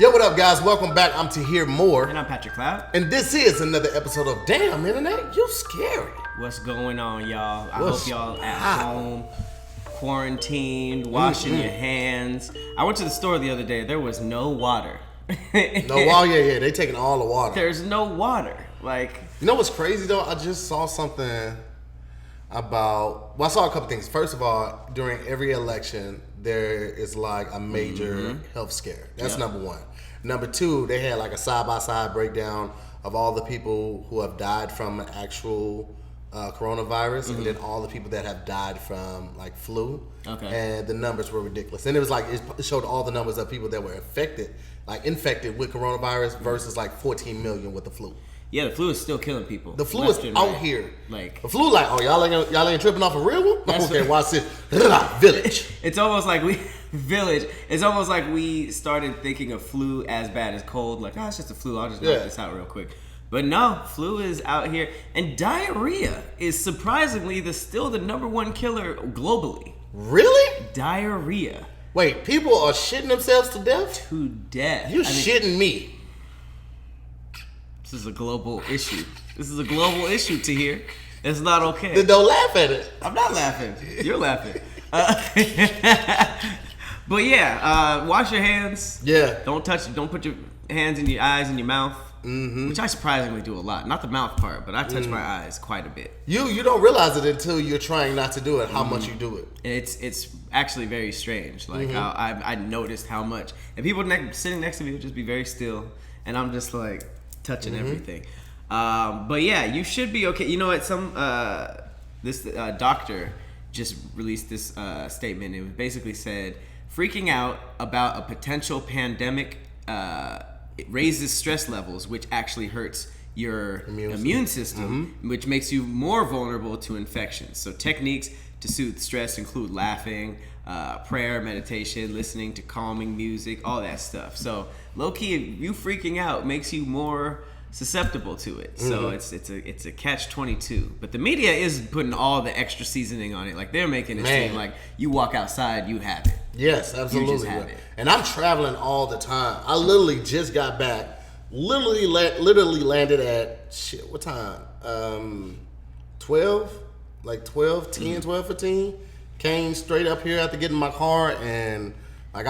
Yo, what up, guys? Welcome back. I'm Tahir Moore. And I'm Patrick Cloud. And this is another episode of Damn Internet, You Scary. What's going on, y'all? I hope y'all at home, quarantined, washing your hands. I went to the store the other day. There was no water. No water? Yeah. They taking all the water. There's no water. Like, you know what's crazy, though? I just saw something about... Well, I saw a couple things. First of all, during every election, there is like a major health scare. That's number one. Number two, they had like a side-by-side breakdown of all the people who have died from actual coronavirus and then all the people that have died from like flu. Okay. And the numbers were ridiculous. And it was like, it showed all the numbers of people that were infected with coronavirus versus like 14 million with the flu. Yeah, the flu is still killing people. The flu is out here. Like the flu, like, oh, y'all ain't tripping off a real one? Okay, watch this. Village. It's almost like It's almost like we started thinking of flu as bad as cold. Like, it's just a flu. I'll just knock this out real quick. But no, flu is out here, and diarrhea is surprisingly still the number one killer globally. Really? Diarrhea. Wait, people are shitting themselves to death? To death. You shitting me. This is a global issue. This is a global issue, Tahir. It's not okay. Then don't laugh at it. I'm not laughing. You're laughing. But yeah, wash your hands. Yeah. Don't put your hands in your eyes and your mouth. Mm-hmm. Which I surprisingly do a lot. Not the mouth part, but I touch my eyes quite a bit. You don't realize it until you're trying not to do it, how much you do it. It's actually very strange. Like, I noticed how much. And people sitting next to me would just be very still. And I'm just like touching everything. But yeah, you should be okay. You know what? This doctor just released this statement. It basically said, freaking out about a potential pandemic it raises stress levels, which actually hurts your immune system, which makes you more vulnerable to infections. So techniques to soothe stress include laughing, prayer, meditation, listening to calming music, all that stuff. So low-key, you freaking out makes you more susceptible to it. So it's a catch-22. But the media is putting all the extra seasoning on it. Like, they're making it seem like you walk outside, you have it. Yes, absolutely. You just have it. And I'm traveling all the time. I literally just got back. Literally landed at what time? 12? Like 12, 10, 12, 15. Came straight up here after getting my car, and like,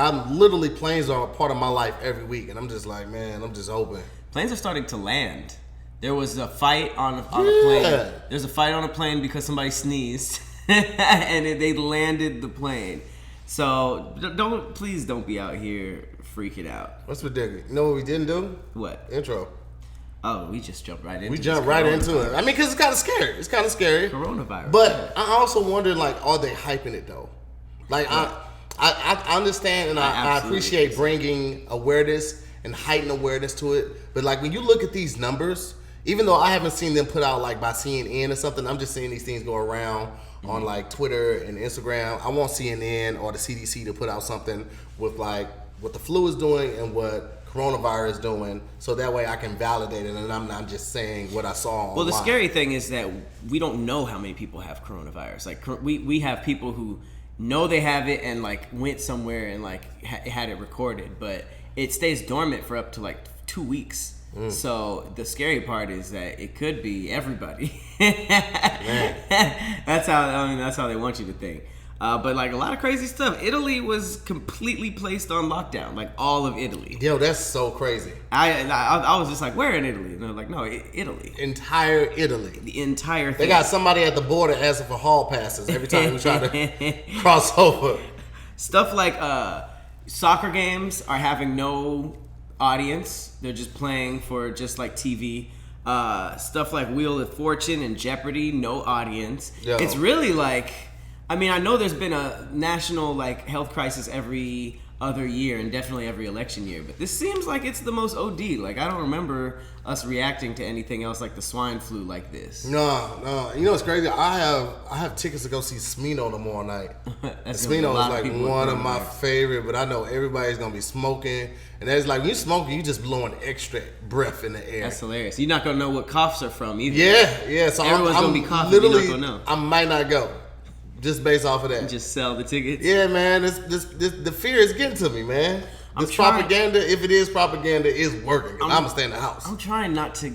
planes are a part of my life every week, and I'm just like, man, I'm just hoping. Planes are starting to land. There was a fight on a plane. There's a fight on a plane because somebody sneezed, and they landed the plane. So please don't be out here freaking out. What's ridiculous? You know what we didn't do? What? Intro. Oh, we just jumped right into it. We jumped right into it. I mean, because it's kind of scary. It's kind of scary. Coronavirus. But I also wonder, like, are they hyping it, though? Like, I understand and I appreciate bringing awareness and heightened awareness to it. But, like, when you look at these numbers, even though I haven't seen them put out, like, by CNN or something, I'm just seeing these things go around on, like, Twitter and Instagram. I want CNN or the CDC to put out something with, like, what the flu is doing and what coronavirus is doing, so that way I can validate it and I'm not just saying what I saw online. Well, the scary thing is that we don't know how many people have coronavirus. Like, we have people who know they have it and, like, went somewhere and, like, had it recorded, but it stays dormant for up to, like, 2 weeks. So the scary part is that it could be everybody. That's how they want you to think. But, like, a lot of crazy stuff. Italy was completely placed on lockdown, like all of Italy. Yo, that's so crazy. I was just like, where in Italy? And they're like, no, Italy. Entire Italy. The entire thing. They got somebody at the border asking for hall passes every time you try to cross over. Stuff like soccer games are having no audience. They're just playing for just like TV. Stuff like Wheel of Fortune and Jeopardy, no audience. Yo. It's really like... I mean, I know there's been a national, like, health crisis every other year and definitely every election year, but this seems like it's the most OD. Like, I don't remember us reacting to anything else like the swine flu like this. No. You know what's crazy? I have tickets to go see Smino tomorrow night. Smino is like one of my favorite, but I know everybody's going to be smoking. And it's like, when you're smoking, you just blowing extra breath in the air. That's hilarious. You're not going to know what coughs are from either. Yeah. So everyone's going to be coughing. You're not going to know. I might not go. Just based off of that. Just sell the tickets? Yeah, man. The fear is getting to me, man. this propaganda, if it is propaganda, is working. I'm gonna stay in the house. I'm trying not to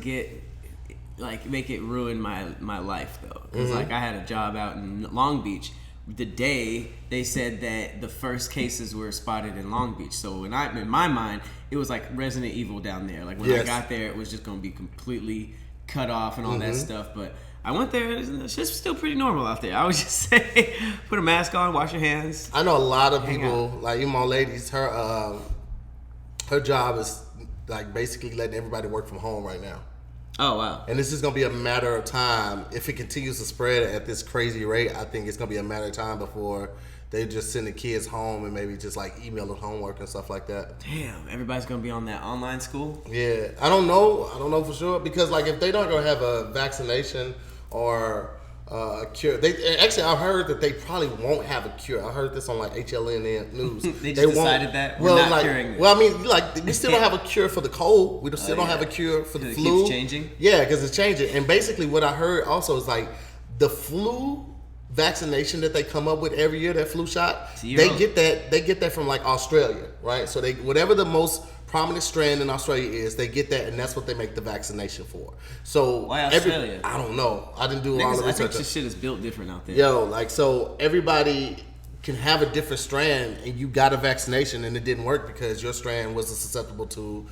make it ruin my life though, because like I had a job out in Long Beach. The day they said that the first cases were spotted in Long Beach, so in my mind, it was like Resident Evil down there. Like when I got there, it was just gonna be completely cut off and all that stuff. But I went there; it's just still pretty normal out there. I would just say, put a mask on, wash your hands. I know a lot of people, like even my ladies. Her job is like basically letting everybody work from home right now. Oh, wow. And this is going to be a matter of time. If it continues to spread at this crazy rate, I think it's going to be a matter of time before they just send the kids home and maybe just like email them homework and stuff like that. Damn, everybody's going to be on that online school? Yeah. I don't know for sure. Because like if they don't go have a vaccination or a cure. I've heard that they probably won't have a cure. I heard this on like HLN News. They decided that we're not curing it. Well, I mean, like we still don't have a cure for the cold. We still don't have a cure for the flu. It keeps changing. Yeah, because it's changing. And basically, what I heard also is like the flu vaccination that they come up with every year, that flu shot. They get that from like Australia, right? So whatever the most prominent strand in Australia is, they get that, and that's what they make the vaccination for. So why Australia? I don't know. I didn't do a lot of research. I think the shit is built different out there. Yo, like so everybody can have a different strand, and you got a vaccination, and it didn't work because your strand wasn't susceptible to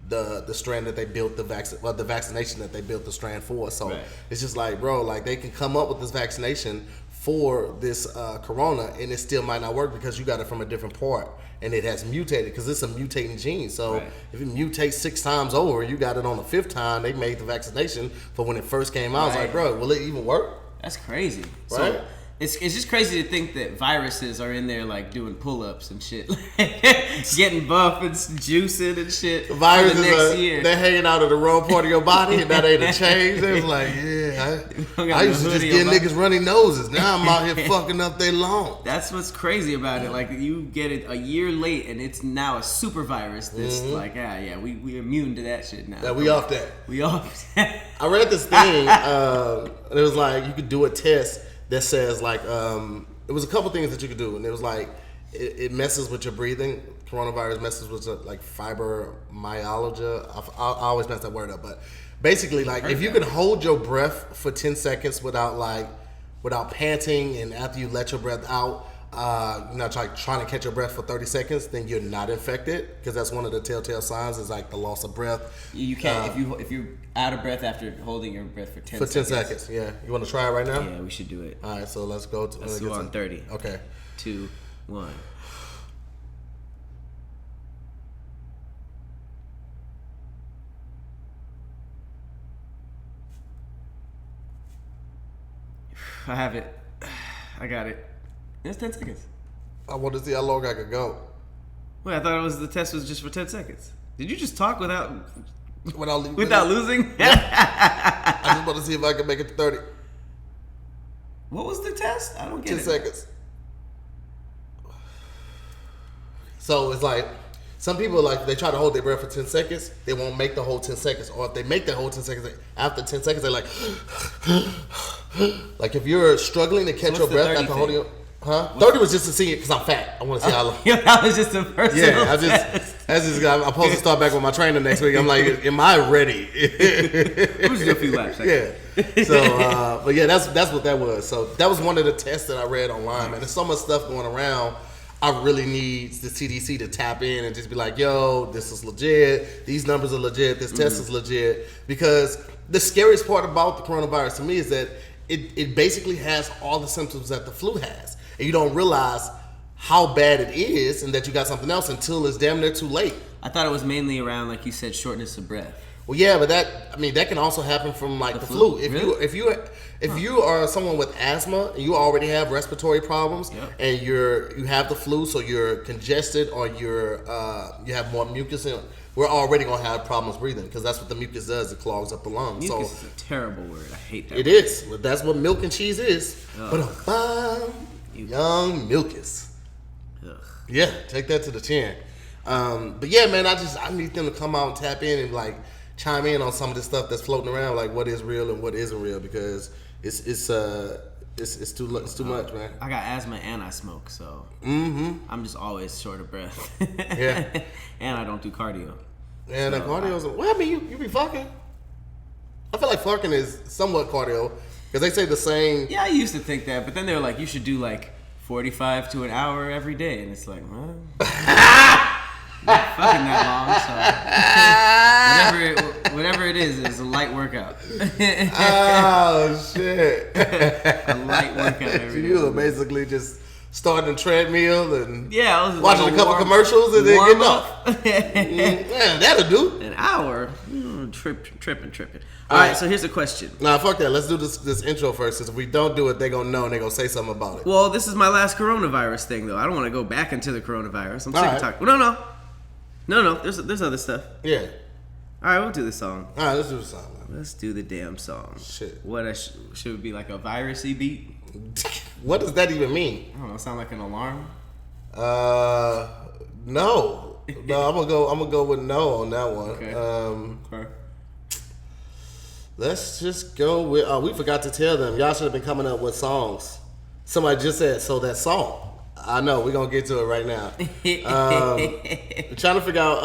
the strand that they built the vaccination that they built the strand for. So it's just like, bro, like they can come up with this vaccination for this corona, and it still might not work because you got it from a different part. And it has mutated because it's a mutating gene. So if it mutates 6 times over, you got it on the 5th time. They made the vaccination for when it first came out. I was like, bro, will it even work? That's crazy. Right? So it's just crazy to think that viruses are in there like doing pull-ups and shit, getting buff and juicing and shit. Viruses they're hanging out of the wrong part of your body, and that ain't a change. They was like, I used to just get niggas runny noses. Now I'm out here fucking up their lawn. That's what's crazy about it. Like you get it a year late, and it's now a super virus. This we immune to that shit now. Yeah, we off that. We off that. I read this thing. It was like you could do a test that says like it was a couple things that you could do, and it was like it messes with your breathing. Coronavirus messes with like fibromyalgia. I always mess that word up, but basically like if you can hold your breath for 10 seconds without panting, and after you let your breath out, you're not trying to catch your breath for 30 seconds, then you're not infected, because that's one of the telltale signs is like the loss of breath. You can't if you're out of breath after holding your breath for 10 seconds. Yeah. You want to try it right now? Yeah, we should do it. All right, so let's go. Let's go on 30. Okay. 2, 1. I have it. I got it. It's 10 seconds. I want to see how long I could go. Wait, I thought the test was just for 10 seconds. Did you just talk without losing? Yeah. I just want to see if I can make it to 30. What was the test? I don't get 10 it. 10 seconds. So it's like some people like they try to hold their breath for 10 seconds. They won't make the whole 10 seconds. Or if they make the whole 10 seconds, after 10 seconds, they're like, like if you're struggling to catch your breath after holding your... 30 was just to see it because I'm fat. I want to see how long. That was just a personal I'm supposed to start back with my trainer next week. I'm like, am I ready? We'll just do a few laps. Yeah. So, but yeah, that's what that was. So that was one of the tests that I read online, man. There's so much stuff going around. I really need the CDC to tap in and just be like, yo, this is legit. These numbers are legit. This test is legit. Because the scariest part about the coronavirus to me is that it basically has all the symptoms that the flu has. And you don't realize how bad it is and that you got something else until it's damn near too late. I thought it was mainly around, like you said, shortness of breath. Well, yeah, but that can also happen from like the flu. If you are someone with asthma and you already have respiratory problems and you have the flu, so you're congested or you have more mucus in it, we're already gonna have problems breathing because that's what the mucus does. It clogs up the lungs. Mucus is a terrible word. I hate that. It is. But that's what milk and cheese is. Young mucus. Ugh. Yeah, take that to the chin. But yeah, man, I need them to come out and tap in and like chime in on some of this stuff that's floating around, like what is real and what isn't real, because it's It's too much, man. I got asthma and I smoke, so I'm just always short of breath. Yeah. And I don't do cardio. And so, cardio's well, I mean, you be fucking. I feel like fucking is somewhat cardio because they say the same. Yeah, I used to think that, but then they were like, you should do like 45 to an hour every day, and it's like, well, not fucking that long, so whatever it is a light workout. Oh shit! A light workout every day. You were basically just starting a treadmill and I was watching like a couple commercials and then getting off. Man, that'll do. An hour, tripping. All right, so here's a question. Nah, fuck that. Let's do this intro first. Because if we don't do it, they're gonna know and they're gonna say something about it. Well, this is my last coronavirus thing, though. I don't want to go back into the coronavirus. I'm sick of talking. No. There's other stuff. Yeah. All right, we'll do the song. All right, let's do the song, man. Let's do the damn song. Shit. What should it be like a virusy beat? What does that even mean? I don't know. Sound like an alarm? No. I'm gonna go with no on that one. Okay. Okay. Let's just go with. We forgot to tell them. Y'all should have been coming up with songs. Somebody just said, so that song. I know. We're going to get to it right now. We're trying to figure out.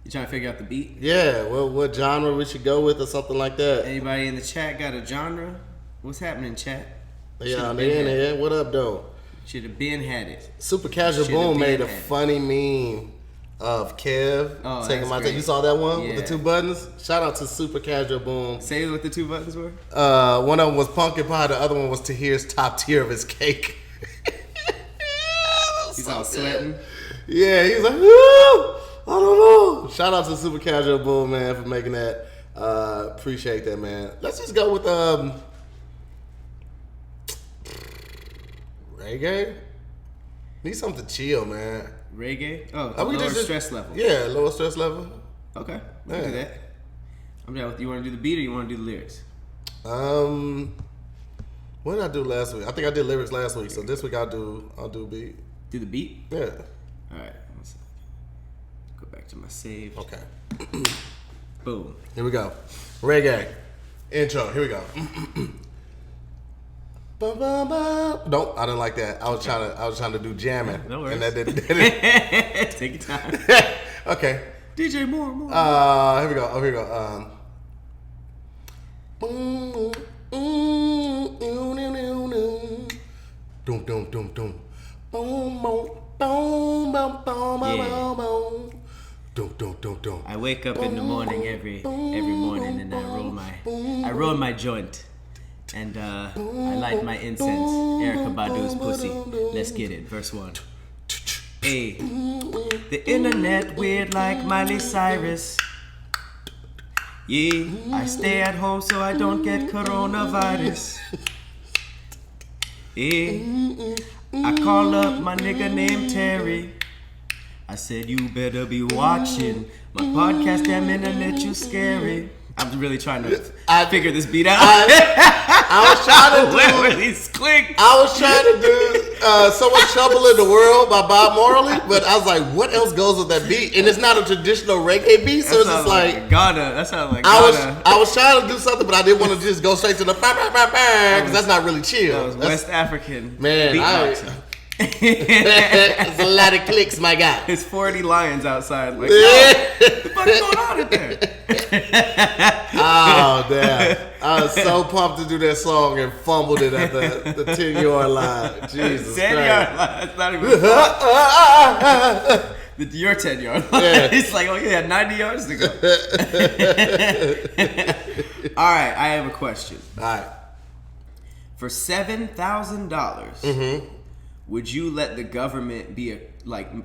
You trying to figure out the beat? Yeah. What genre we should go with or something like that. Anybody in the chat got a genre? What's happening, chat? Yeah, they in there. What up, though? Should have been had it. Super Casual Boom made a funny meme of Kev taking my take. You saw that one with the two buttons? Shout out to Super Casual Boom. Say what the two buttons were? One of them was pumpkin pie. The other one was Tahir's top tier of his cake. He's all sweating. Yeah, he's like, I don't know. Shout out to Super Casual Boom, man, for making that. Appreciate that, man. Let's just go with reggae. Need something chill, man. Reggae? Lower stress level. Yeah, lower stress level. Okay, we can do that. I'm down with. You want to do the beat or you want to do the lyrics? What did I do last week? I think I did lyrics last week, so this week I'll do beat. Do the beat? Yeah. All right. Go back to my save. Okay. Boom. Here we go. Reggae intro. Here we go. Nope, I didn't like that. I was trying to do jamming. No worries. And that didn't. Take your time. Okay. DJ more. Here we go. Here we go. Doom. Doom. I wake up in the morning every morning and I roll my joint. And I light my incense. Erykah Badu's pussy. Let's get it. Verse 1. Hey, the internet weird like Miley Cyrus. Yeah, I stay at home so I don't get coronavirus. Yeah, I call up my nigga named Terry. I said, you better be watching my podcast, damn internet, you scary. I'm really trying to figure this beat out. I was trying to do. Where these clicks? I was trying to do "So Much Trouble in the World" by Bob Marley, but I was like, what else goes with that beat? And it's not a traditional reggae beat, so it's just like Ghana. That sounds like Ghana. I was trying to do something, but I didn't want to just go straight to the because that's not really chill. That was West African. Man, it's a lot of clicks, my guy. There's 40 lions outside. Like, what the fuck is going on in there? Oh, damn. I was so pumped to do that song and fumbled it at the 10-yard line. Jesus 10-yard line. That's not even your 10-yard line. Yeah. It's like, oh, yeah, 90 yards to go. All right, I have a question. All right. For $7,000, would you let the government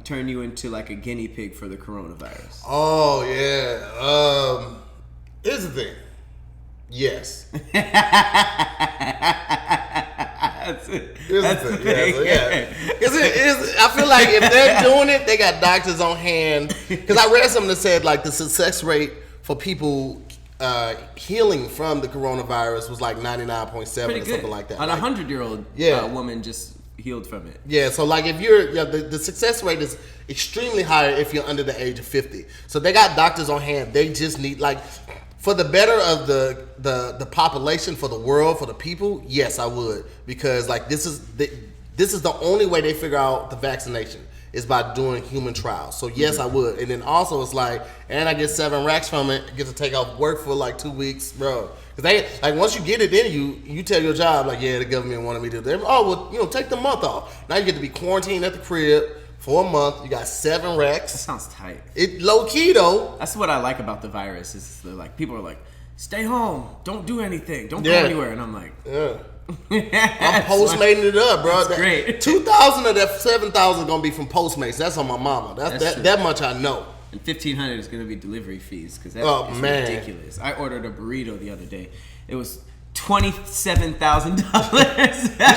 turn you into like a guinea pig for the coronavirus? Oh, yeah. Here's the thing. Yes. That's the thing. Yeah. I feel like if they're doing it, they got doctors on hand. Because I read something that said like the success rate for people healing from the coronavirus was like 99.7 or something like that. On a 100-year-old woman just healed from it. Yeah, so like if you're the success rate is extremely higher if you're under the age of 50. So they got doctors on hand. They just need For the better of the population, for the world, for the people, yes, I would, because like this is the only way they figure out the vaccination is by doing human trials. So yes, I would, and then also it's like, and I get 7 racks from it, get to take off work for like 2 weeks, bro. Because they like once you get it in you tell your job like, yeah, the government wanted me to do that. Oh well, take the month off. Now you get to be quarantined at the crib for a month. You got 7 racks. That sounds tight. It low key though. That's what I like about the virus. Is like people are like, stay home, don't do anything, don't go anywhere, and I'm like, yeah. I'm Postmating it up, bro. That's great. 2,000 of that 7,000 is gonna be from Postmates. That's on my mama. That much I know. And 1,500 is gonna be delivery fees because that's ridiculous. I ordered a burrito the other day. It was $27,000. You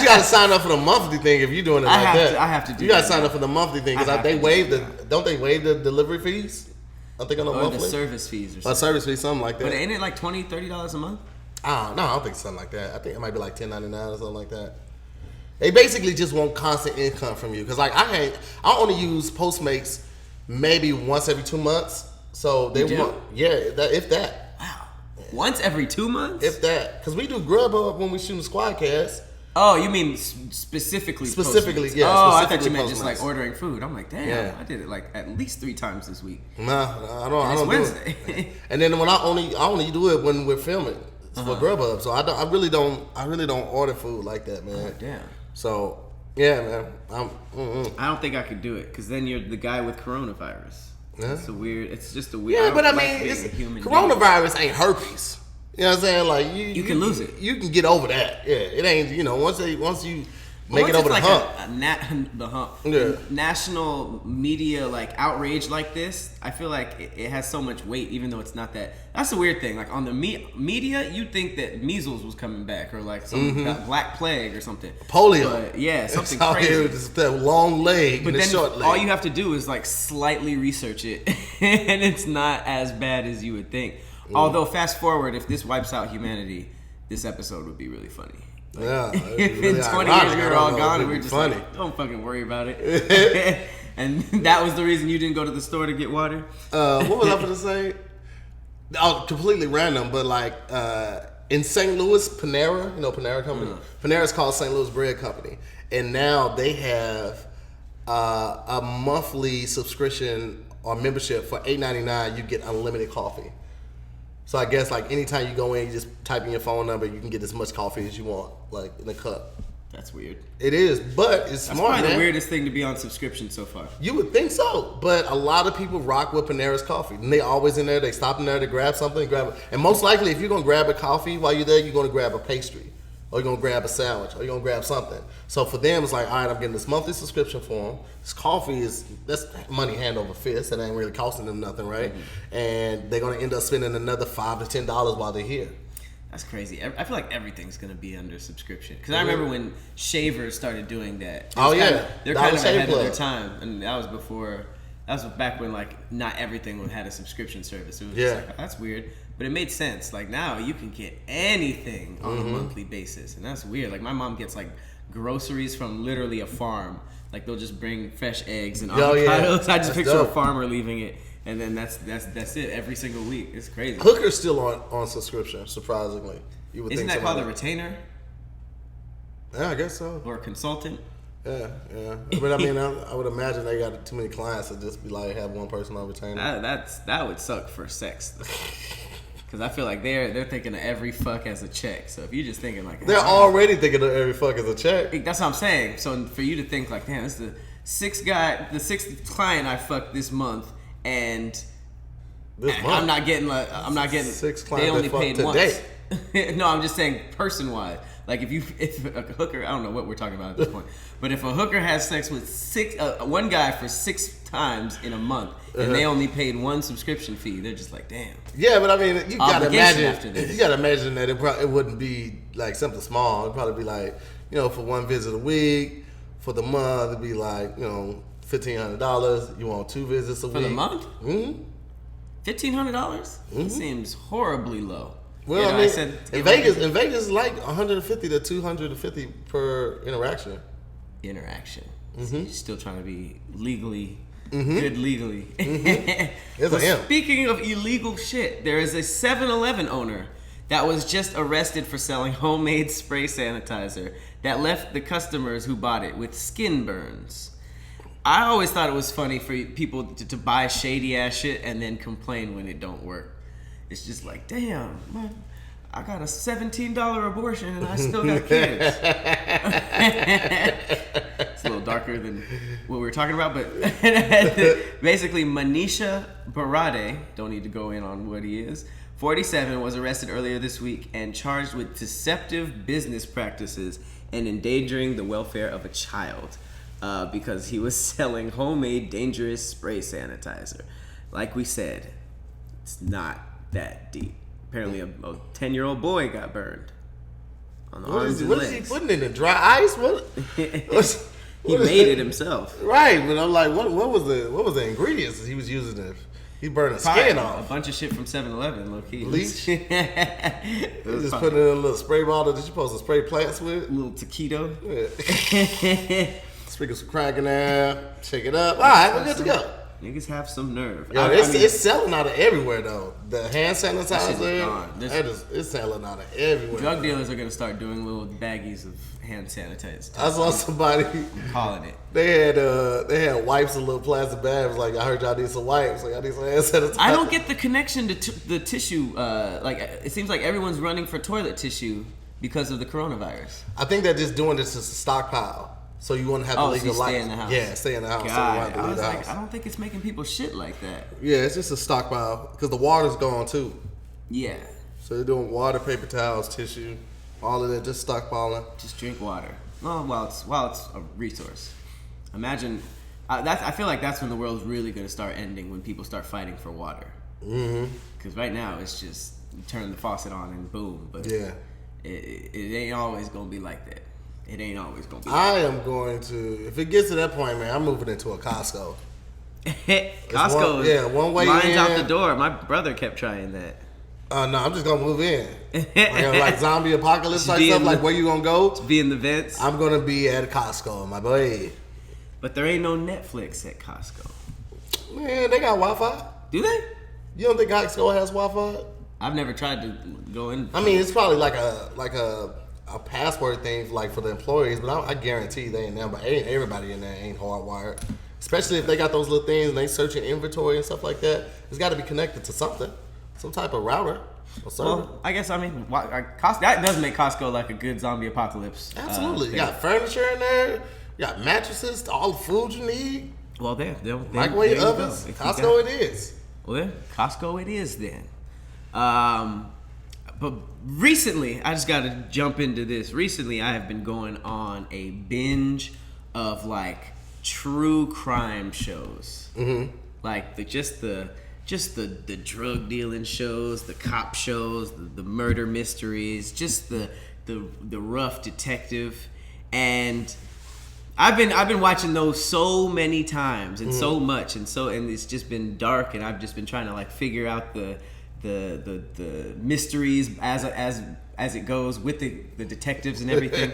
gotta sign up for the monthly thing if you're doing it like that. I have to do. You gotta sign up for the monthly thing because don't they waive the delivery fees? I think on the monthly. The service fees or something. Service fees, something like that. But ain't it like $20, $30 a month? I don't think it's something like that. I think it might be like $10.99 or something like that. They basically just want constant income from you because like I only use Postmates maybe once every 2 months. So they want if that. Wow. Once every 2 months? If that, because we do Grubhub when we shoot Squadcast. Oh, you mean specifically? Specifically, Postmates. yeah. Oh, specifically I thought you meant Postmates. just like ordering food. I'm like, damn, I did it like at least 3 times this week. Nah, I don't Wednesday. do it. And then when I only do it when we're filming. It's for Grubhub, so I really don't order food like that, man. Oh, damn. So yeah, man. I don't think I could do it because then you're the guy with coronavirus. Yeah. It's just a weird. Yeah, but I mean, coronavirus ain't herpes. You know what I'm saying? Like you can lose it. You can get over that. Yeah, it ain't. Once you make it over the hump. The hump. Yeah. National media like outrage like this, I feel like it has so much weight, even though it's not that. That's the weird thing. Like on the media, you'd think that measles was coming back or like some black plague or something. Polio. But, yeah, something it's crazy. Here, just that long leg but and then short leg. All you have to do is like slightly research it, and it's not as bad as you would think. Although fast forward, if this wipes out humanity, this episode would be really funny. Like, yeah, if in 20 years we were all gone and we were just funny. Like, don't fucking worry about it. And that was the reason you didn't go to the store to get water? What was I going to say? Oh, completely random, but like in St. Louis, Panera, Panera Company? Panera's called St. Louis Bread Company. And now they have a monthly subscription or membership for $8.99. You get unlimited coffee. So I guess like anytime you go in, you just type in your phone number, you can get as much coffee as you want, like in a cup. That's weird. It is, but it's smart, man. That's probably the weirdest thing to be on subscription so far. You would think so, but a lot of people rock with Panera's coffee. And they always in there, they stop in there to grab something, and most likely if you're going to grab a coffee while you're there, you're going to grab a pastry, or you're going to grab a sandwich, or you're going to grab something. So for them, it's like, all right, I'm getting this monthly subscription for them. This coffee that's money hand over fist. It ain't really costing them nothing, right? And they're going to end up spending another $5 to $10 while they're here. That's crazy. I feel like everything's gonna be under subscription because I remember when shavers started doing that. They're kind of ahead of their time, and that was before. That was back when like not everything had a subscription service. It was just like, oh, that's weird, but it made sense. Like now you can get anything on a monthly basis, and that's weird. Like my mom gets like groceries from literally a farm. Like they'll just bring fresh eggs and avocados. I just picture a farmer leaving it. And then that's it every single week. It's crazy. Hooker's still on subscription, surprisingly. You would Isn't think that called a retainer? Yeah, I guess so. Or a consultant? Yeah. But I mean, I would imagine they got too many clients to just be like have one person on retainer. That would suck for sex. Because I feel like they're thinking of every fuck as a check. So if you're just thinking like they're already thinking of every fuck as a check. That's what I'm saying. So for you to think like, damn, this is the sixth client I fucked this month. And I'm not getting 6 clients. They only paid once. Today. No, I'm just saying person wise. Like if a hooker, I don't know what we're talking about at this point, but if a hooker has sex with one guy for 6 times in a month and they only paid 1 subscription fee, they're just like, damn. Yeah, but I mean, you gotta imagine that it wouldn't be like something small. It'd probably be like, for 1 visit a week, for the month it'd be like, $1,500. You want 2 visits a week for the month? $1,500? That seems horribly low. Well, I mean, in Vegas, like 150 to 250 per interaction. So you're still trying to be legally Good legally. It's a M. Speaking of illegal shit, there is a 7-Eleven owner that was just arrested for selling homemade spray sanitizer that left the customers who bought it with skin burns. I always thought it was funny for people to buy shady ass shit and then complain when it don't work. It's just like, damn, I got a $17 abortion and I still got kids. It's a little darker than what we were talking about, but basically Manisha Barade, don't need to go in on what he is, 47, was arrested earlier this week and charged with deceptive business practices and endangering the welfare of a child because he was selling homemade dangerous spray sanitizer. Like we said, it's not that deep. Apparently a 10-year-old boy got burned on the arms and legs. What is he putting in the dry ice? He made it himself. Right, but I'm like, what was the ingredients that he was using? He burned the skin off. A bunch of shit from 7-Eleven, low key. Bleach. He just put it in a little spray bottle that you're supposed to spray plants with. A little taquito. Yeah. Sprinkle some crack in there. Shake it up. All right, we're good to go. Niggas have some nerve. Yo, it's selling out of everywhere though. The hand sanitizer, it's selling out of everywhere. Drug dealers are gonna start doing little baggies of hand sanitizer. I saw somebody calling it. They had wipes in little plastic bags. Like, I heard y'all need some wipes. Like, I need some hand sanitizer. I don't get the connection to the tissue. Like, it seems like everyone's running for toilet tissue because of the coronavirus. I think they're just doing this as a stockpile. So you wouldn't have to leave your life. Stay in the house. Yeah, stay in the house. God, so you don't have to leave the house. I don't think it's making people shit like that. Yeah, it's just a stockpile because the water's gone too. Yeah. So they're doing water, paper towels, tissue, all of that, just stockpiling. Just drink water. Well, while it's a resource. Imagine I feel like that's when the world's really going to start ending, when people start fighting for water. Because right now it's just you turn the faucet on and boom. But yeah, it ain't always going to be like that. It ain't always gonna be. I am going to, if it gets to that point, man, I'm moving into a Costco. Costco, one way lines in. out the door. My brother kept trying that. No, I'm just gonna move in. Like zombie apocalypse type stuff. Like, where you gonna go? Be in the vents. I'm gonna be at Costco, my boy. But there ain't no Netflix at Costco. Man, they got Wi-Fi. Do they? You don't think Costco has Wi-Fi? I've never tried to go in. I mean, it's probably like a password thing for the employees, but I guarantee they ain't there. But ain't everybody in there ain't hardwired. Especially if they got those little things and they searching inventory and stuff like that. It's got to be connected to something, some type of router or server. Well, I guess that does make Costco like a good zombie apocalypse. Absolutely, you got furniture in there. You got mattresses, all the food you need. Well, microwave ovens. Costco, it is. Well, Costco, it is then. But recently, I just got to jump into this. Recently, I have been going on a binge of like true crime shows, like the drug dealing shows, the cop shows, the murder mysteries, just the rough detective, and I've been watching those so many times and so much, and it's just been dark, and I've just been trying to like figure out the mysteries as it goes with the detectives and everything.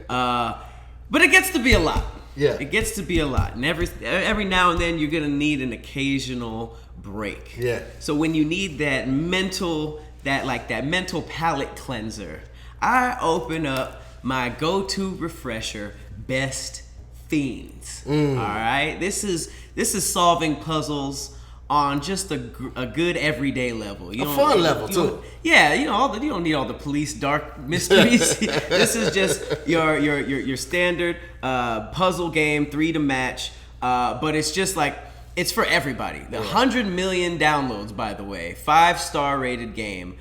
But it gets to be a lot. Yeah. It gets to be a lot. And every now and then you're gonna need an occasional break. Yeah. So when you need that mental palate cleanser, I open up my go-to refresher, Best Fiends. All right. This is solving puzzles on just a good everyday level. A fun level too. Yeah, you don't need all the police dark mysteries. This is just your standard puzzle game, 3 to match. But it's just like, it's for everybody. The 100 million downloads, by the way, 5-star rated game.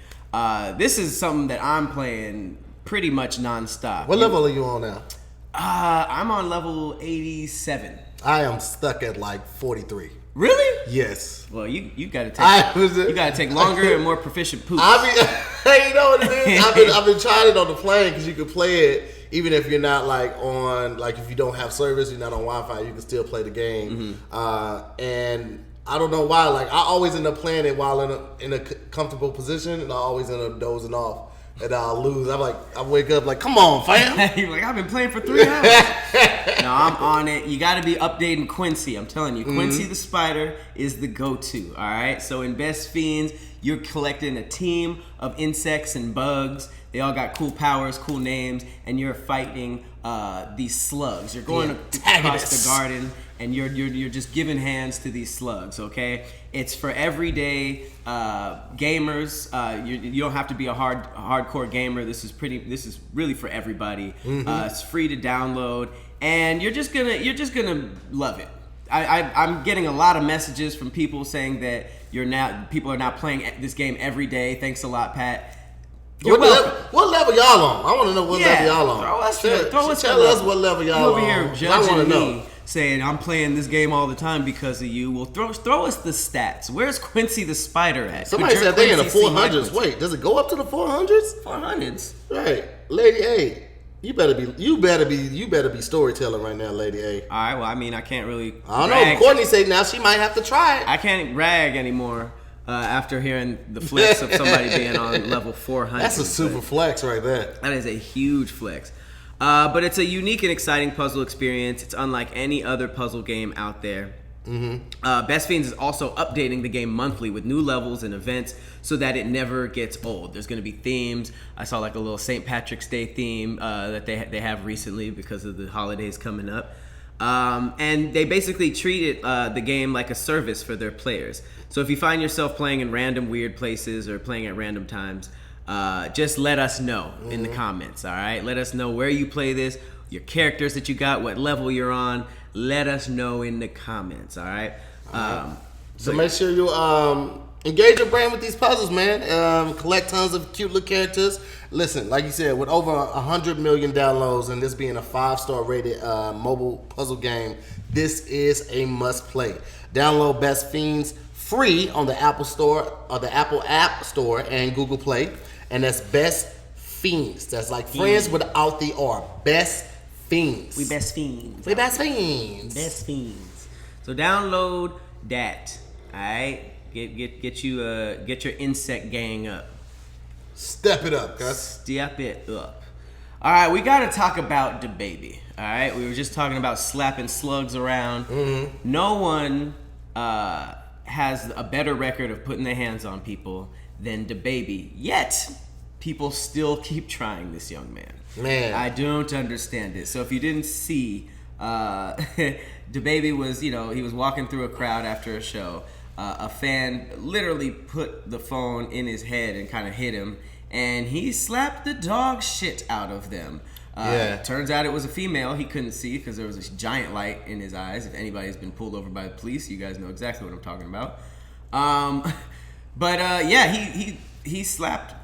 This is something that I'm playing pretty much nonstop. What level are you on now? I'm on level 87. I am stuck at like 43. Really? Yes. Well, you gotta take longer and more proficient poops. You know what it is? I've been trying it on the plane because you can play it even if you're not like on, like if you don't have service, you're not on Wi-Fi, you can still play the game. And I don't know why, like I always end up playing it while in a comfortable position, and I always end up dozing off and I'll lose. I wake up like, come on, fam. You're like, I've been playing for 3 hours. No, I'm on it. You got to be updating Quincy. I'm telling you, Quincy the Spider is the go-to. All right. So in Best Fiends, you're collecting a team of insects and bugs. They all got cool powers, cool names, and you're fighting these slugs. You're going across the garden, and you're just giving hands to these slugs. Okay, it's for everyday gamers. You don't have to be a hardcore gamer. This is really for everybody. It's free to download, and you're just gonna love it. I'm getting a lot of messages from people saying that people are now playing this game every day. Thanks a lot, Pat. What level y'all on? I want to know what level y'all on. Tell us what level y'all over on. Here judging me, saying I'm playing this game all the time because of you. Well, throw us the stats. Where's Quincy the Spider at? Somebody said they in the 400s. Wait, does it go up to the 400s? 400s. Right, Lady A. You better be storytelling right now, Lady A. All right. Well, I mean, I can't really. I don't know. Courtney said now she might have to try it. I can't rag anymore. After hearing the flex of somebody being on level 400. That's a super flex right there. That is a huge flex. But it's a unique and exciting puzzle experience. It's unlike any other puzzle game out there. Best Fiends is also updating the game monthly with new levels and events so that it never gets old. There's going to be themes. I saw like a little St. Patrick's Day theme that they have recently because of the holidays coming up. And they basically treated the game like a service for their players. So if you find yourself playing in random weird places or playing at random times, just let us know in the comments, all right? Let us know where you play this, your characters that you got, what level you're on. Let us know in the comments, all right? So make sure you engage your brain with these puzzles, man. Collect tons of cute little characters. Listen, like you said, with over 100 million downloads and this being a 5-star rated mobile puzzle game, this is a must play. Download Best Fiends free on the Apple Store or the Apple App Store and Google Play, and that's Best Fiends. That's like friends without the R. Best Fiends. We Best Fiends. We Best Fiends. Best Fiends. So download that. All right, get your insect gang up. Step it up, guys. Step it up. All right, we got to talk about DaBaby. All right, we were just talking about slapping slugs around. No one has a better record of putting their hands on people than DaBaby. Yet, people still keep trying this young man. Man, I don't understand it. So if you didn't see, DaBaby was, he was walking through a crowd after a show. A fan literally put the phone in his head and kind of hit him, and he slapped the dog shit out of them. Turns out it was a female. He couldn't see because there was a giant light in his eyes. If anybody's been pulled over by the police, you guys know exactly what I'm talking about. He slapped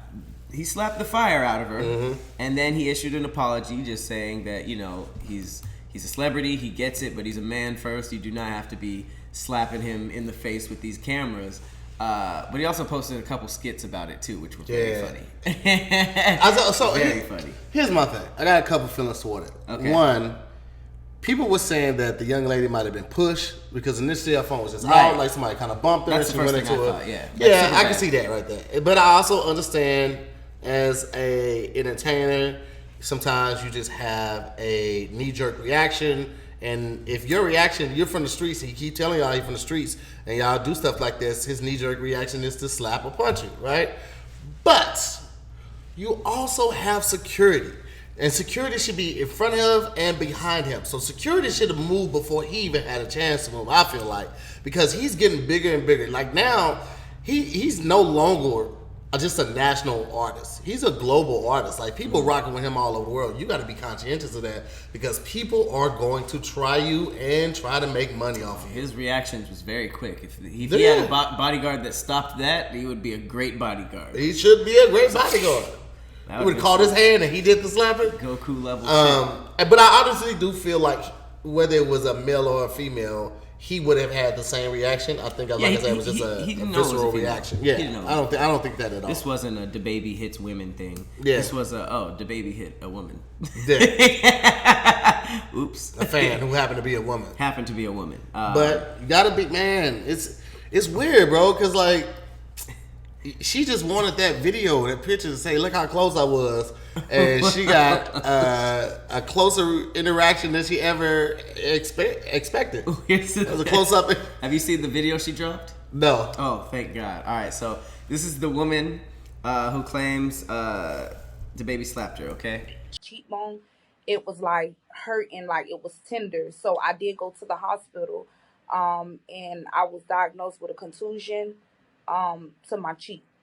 the fire out of her, and then he issued an apology, just saying that he's a celebrity, he gets it, but he's a man first. You do not have to be slapping him in the face with these cameras. But he also posted a couple skits about it too, which were very funny. Very funny. Here's my thing. I got a couple feelings toward it. Okay. One, people were saying that the young lady might have been pushed because initially her phone was just out, like somebody kind of bumped her. That's and the she first went thing into I it. thought, Yeah, I can see that right there. But I also understand as a entertainer, sometimes you just have a knee-jerk reaction. And if your reaction, you're from the streets, and you keep telling y'all you're from the streets, and y'all do stuff like this, his knee-jerk reaction is to slap or punch you, right? But you also have security. And security should be in front of and behind him. So security should have moved before he even had a chance to move, I feel like. Because he's getting bigger and bigger. Like now, he's no longer just a national artist. He's a global artist. Like people rocking with him all over the world. You got to be conscientious of that because people are going to try you and try to make money off of you. His reactions was very quick. If he had a bodyguard that stopped that, he would be a great bodyguard. He should be a great bodyguard. He would have caught his hand and he did the slapping. Goku level shit. But I honestly do feel like whether it was a male or a female, he would have had the same reaction. I think, like I said, it was just a visceral reaction. Yeah, I don't think that at all. This wasn't a DaBaby hits women thing. Yeah. This was DaBaby hit a woman. Yeah. Oops. A fan who happened to be a woman. But you gotta be, man. It's weird, bro. Cause like she just wanted that video, that picture to say, look how close I was. And she got a closer interaction than she ever expected. It was a close up. Have you seen the video she dropped? No. Oh, thank God. All right, so this is the woman who claims DaBaby slapped her, okay? Cheekbone, it was like hurting, like it was tender. So I did go to the hospital, and I was diagnosed with a contusion to my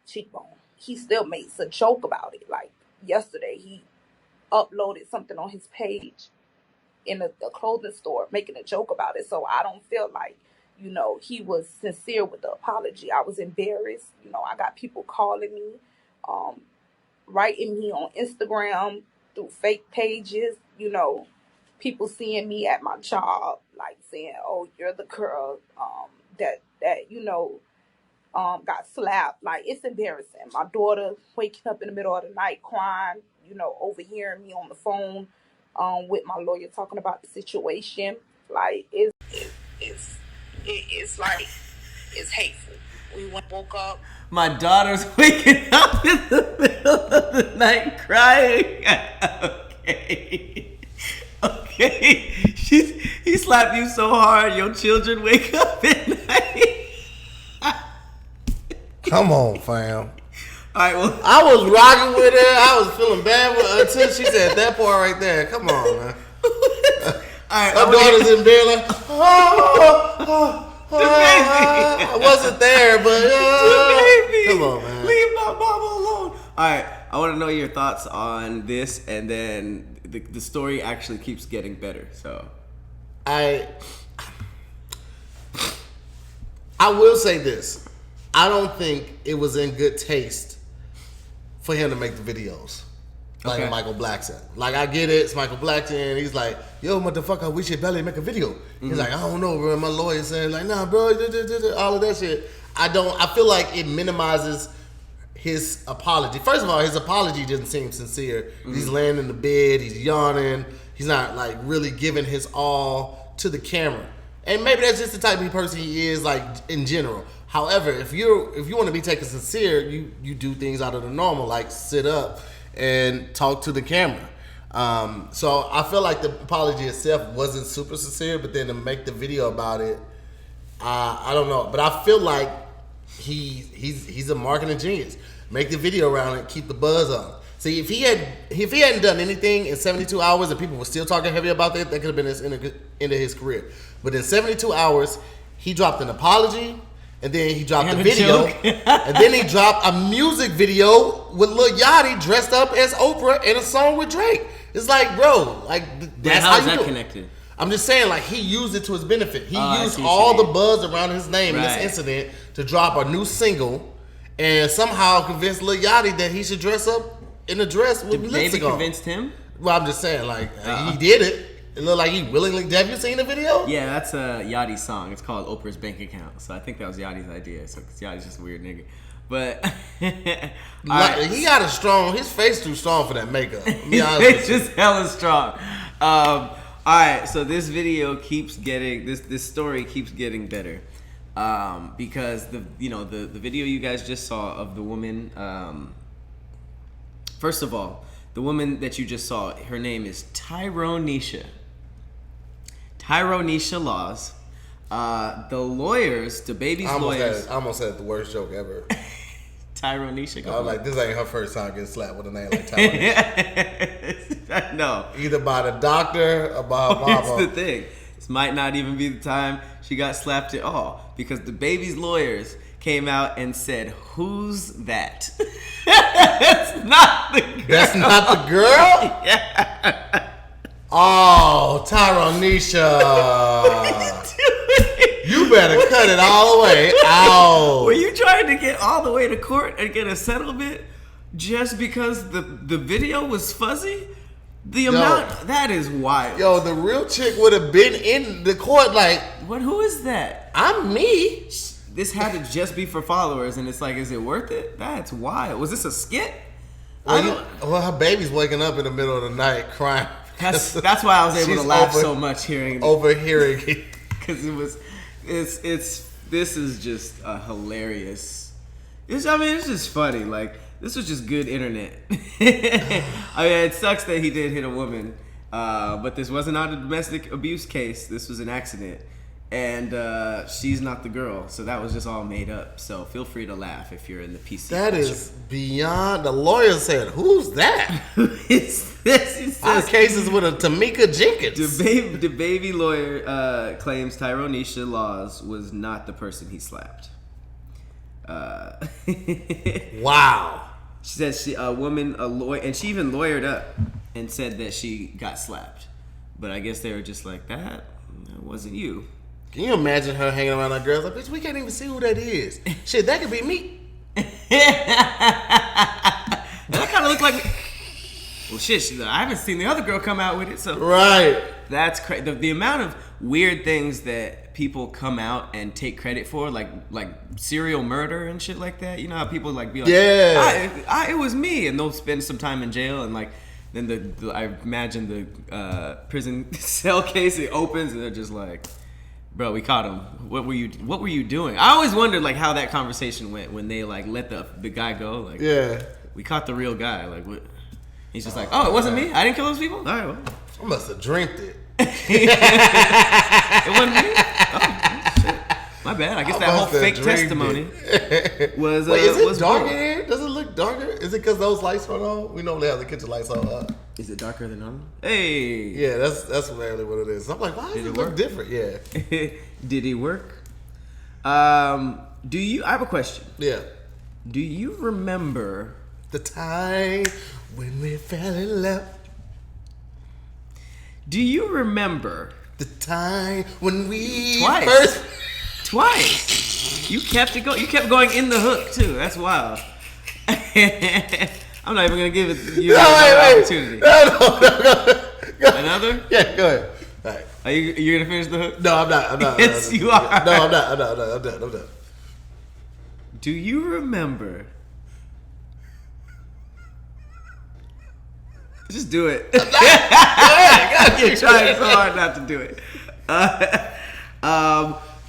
cheekbone. He still makes a joke about it. Like yesterday, he uploaded something on his page in a clothing store making a joke about it. So I don't feel like, he was sincere with the apology. I was embarrassed. I got people calling me, writing me on Instagram through fake pages, people seeing me at my job, like saying, oh, you're the girl that got slapped. Like, it's embarrassing. My daughter waking up in the middle of the night crying, overhearing me on the phone with my lawyer talking about the situation. Like, it's like, it's hateful. We woke up. My daughter's waking up in the middle of the night crying. Okay. He slapped you so hard, your children wake up at night. Come on, fam. All right, well, I was rocking with her. I was feeling bad with her until she said that part right there. Come on, man. All right, my daughter's in bed like, I wasn't there, but come on, man. Leave my mama alone. All right, I want to know your thoughts on this, and then the story actually keeps getting better. So, I will say this: I don't think it was in good taste for him to make the videos like Michael Blackson. Like, I get it, it's Michael Blackson. He's like, yo, motherfucker, we should barely make a video. Mm-hmm. He's like, I don't know, bro. My lawyer saying like, nah, bro, all of that shit. I feel like it minimizes his apology. First of all, his apology didn't seem sincere. Mm-hmm. He's laying in the bed, he's yawning. He's not like really giving his all to the camera. And maybe that's just the type of person he is, like, in general. However, if you want to be taken sincere, you do things out of the normal, like sit up and talk to the camera. So I feel like the apology itself wasn't super sincere, but then to make the video about it, I don't know. But I feel like he's a marketing genius. Make the video around it, keep the buzz on. See, if he hadn't done anything in 72 hours and people were still talking heavy about that could have been the end of his career. But in 72 hours, he dropped an apology, and then he dropped a video, and then he dropped a music video with Lil Yachty dressed up as Oprah in a song with Drake. It's like, bro, like, that's how you do it. Connected? I'm just saying, like, he used it to his benefit. He used all the buzz around his name in this incident to drop a new single, and somehow convinced Lil Yachty that he should dress up in a dress with lipstick on. Maybe convinced him? Well, I'm just saying, like, he did it. It looked like he willingly. Have you seen the video? Yeah, that's a Yachty song. It's called Oprah's Bank Account. So I think that was Yachty's idea. So Yachty's just a weird nigga. But he got his face too strong for that makeup. It's just hella strong. All right, so this video keeps getting this story keeps getting better because the video you guys just saw of the woman. First of all, the woman that you just saw, her name is Tyronisha Laws. The lawyers, DaBaby's lawyers. I almost said the worst joke ever. Tyronisha. I was like, this ain't her first time getting slapped with a name like Tyronisha. No. Either by the doctor or by her mama. That's the thing. This might not even be the time she got slapped at all, because DaBaby's lawyers came out and said, "Who's that?" That's not the girl. That's not the girl? Yeah. Oh, Tyronisha. You better cut it all the way out. Were you trying to get all the way to court and get a settlement just because the video was fuzzy? The amount, that is wild. Yo, the real chick would have been in the court like, who is that? I'm me. This had to just be for followers, and it's like, is it worth it? That's wild. Was this a skit? Well, her baby's waking up in the middle of the night crying. That's why I was able to laugh so much overhearing it. Because this is just a hilarious It's just funny. Like, this was just good internet. I mean, it sucks that he did hit a woman, but this wasn't not a domestic abuse case. This was an accident. And she's not the girl, so that was just all made up. So feel free to laugh if you're in the PC. That culture. Is beyond. The lawyer said, "Who's that?" Who is this? He says, cases with a Tamika Jenkins. DaBaby lawyer claims Tyronisha Laws was not the person he slapped. Wow. She says a lawyer, and she even lawyered up and said that she got slapped. But I guess they were just like, that wasn't you. Can you imagine her hanging around like girls? Like, bitch, we can't even see who that is. Shit, that could be me. That kind of looked like me. Well, shit, I haven't seen the other girl come out with it, so. Right. That's crazy. The amount of weird things that people come out and take credit for, like serial murder and shit like that. You know how people like be like, yeah, it was me, and they'll spend some time in jail, and like then I imagine the prison cell case, it opens and they're just like, bro, we caught him. What were you doing? I always wondered like how that conversation went when they like let the guy go. Like, yeah, we caught the real guy. Like, what? He's just like, oh, it wasn't me. I didn't kill those people. All right, well. I must have drank it. It wasn't me. Oh, shit. My bad. I guess that whole fake testimony was. Wait, is it was dark in here? Does it look darker? Is it because those lights went on? We normally have the kitchen lights on. Is it darker than normal? Hey. Yeah, that's really what it is. I'm like, why does it look different? Yeah. Did it work? I have a question. Yeah. Do you remember the time when we fell in love? Do you remember the time when we Twice. You kept it going. You kept going in the hook too. That's wild. I'm not even gonna give you an opportunity. No. Another? Yeah, go ahead. All right. Are you gonna finish the hook? No, I'm not. Yes, you are. No, I'm not. I'm done. Do you remember? Just do it. You're trying so hard not to do it.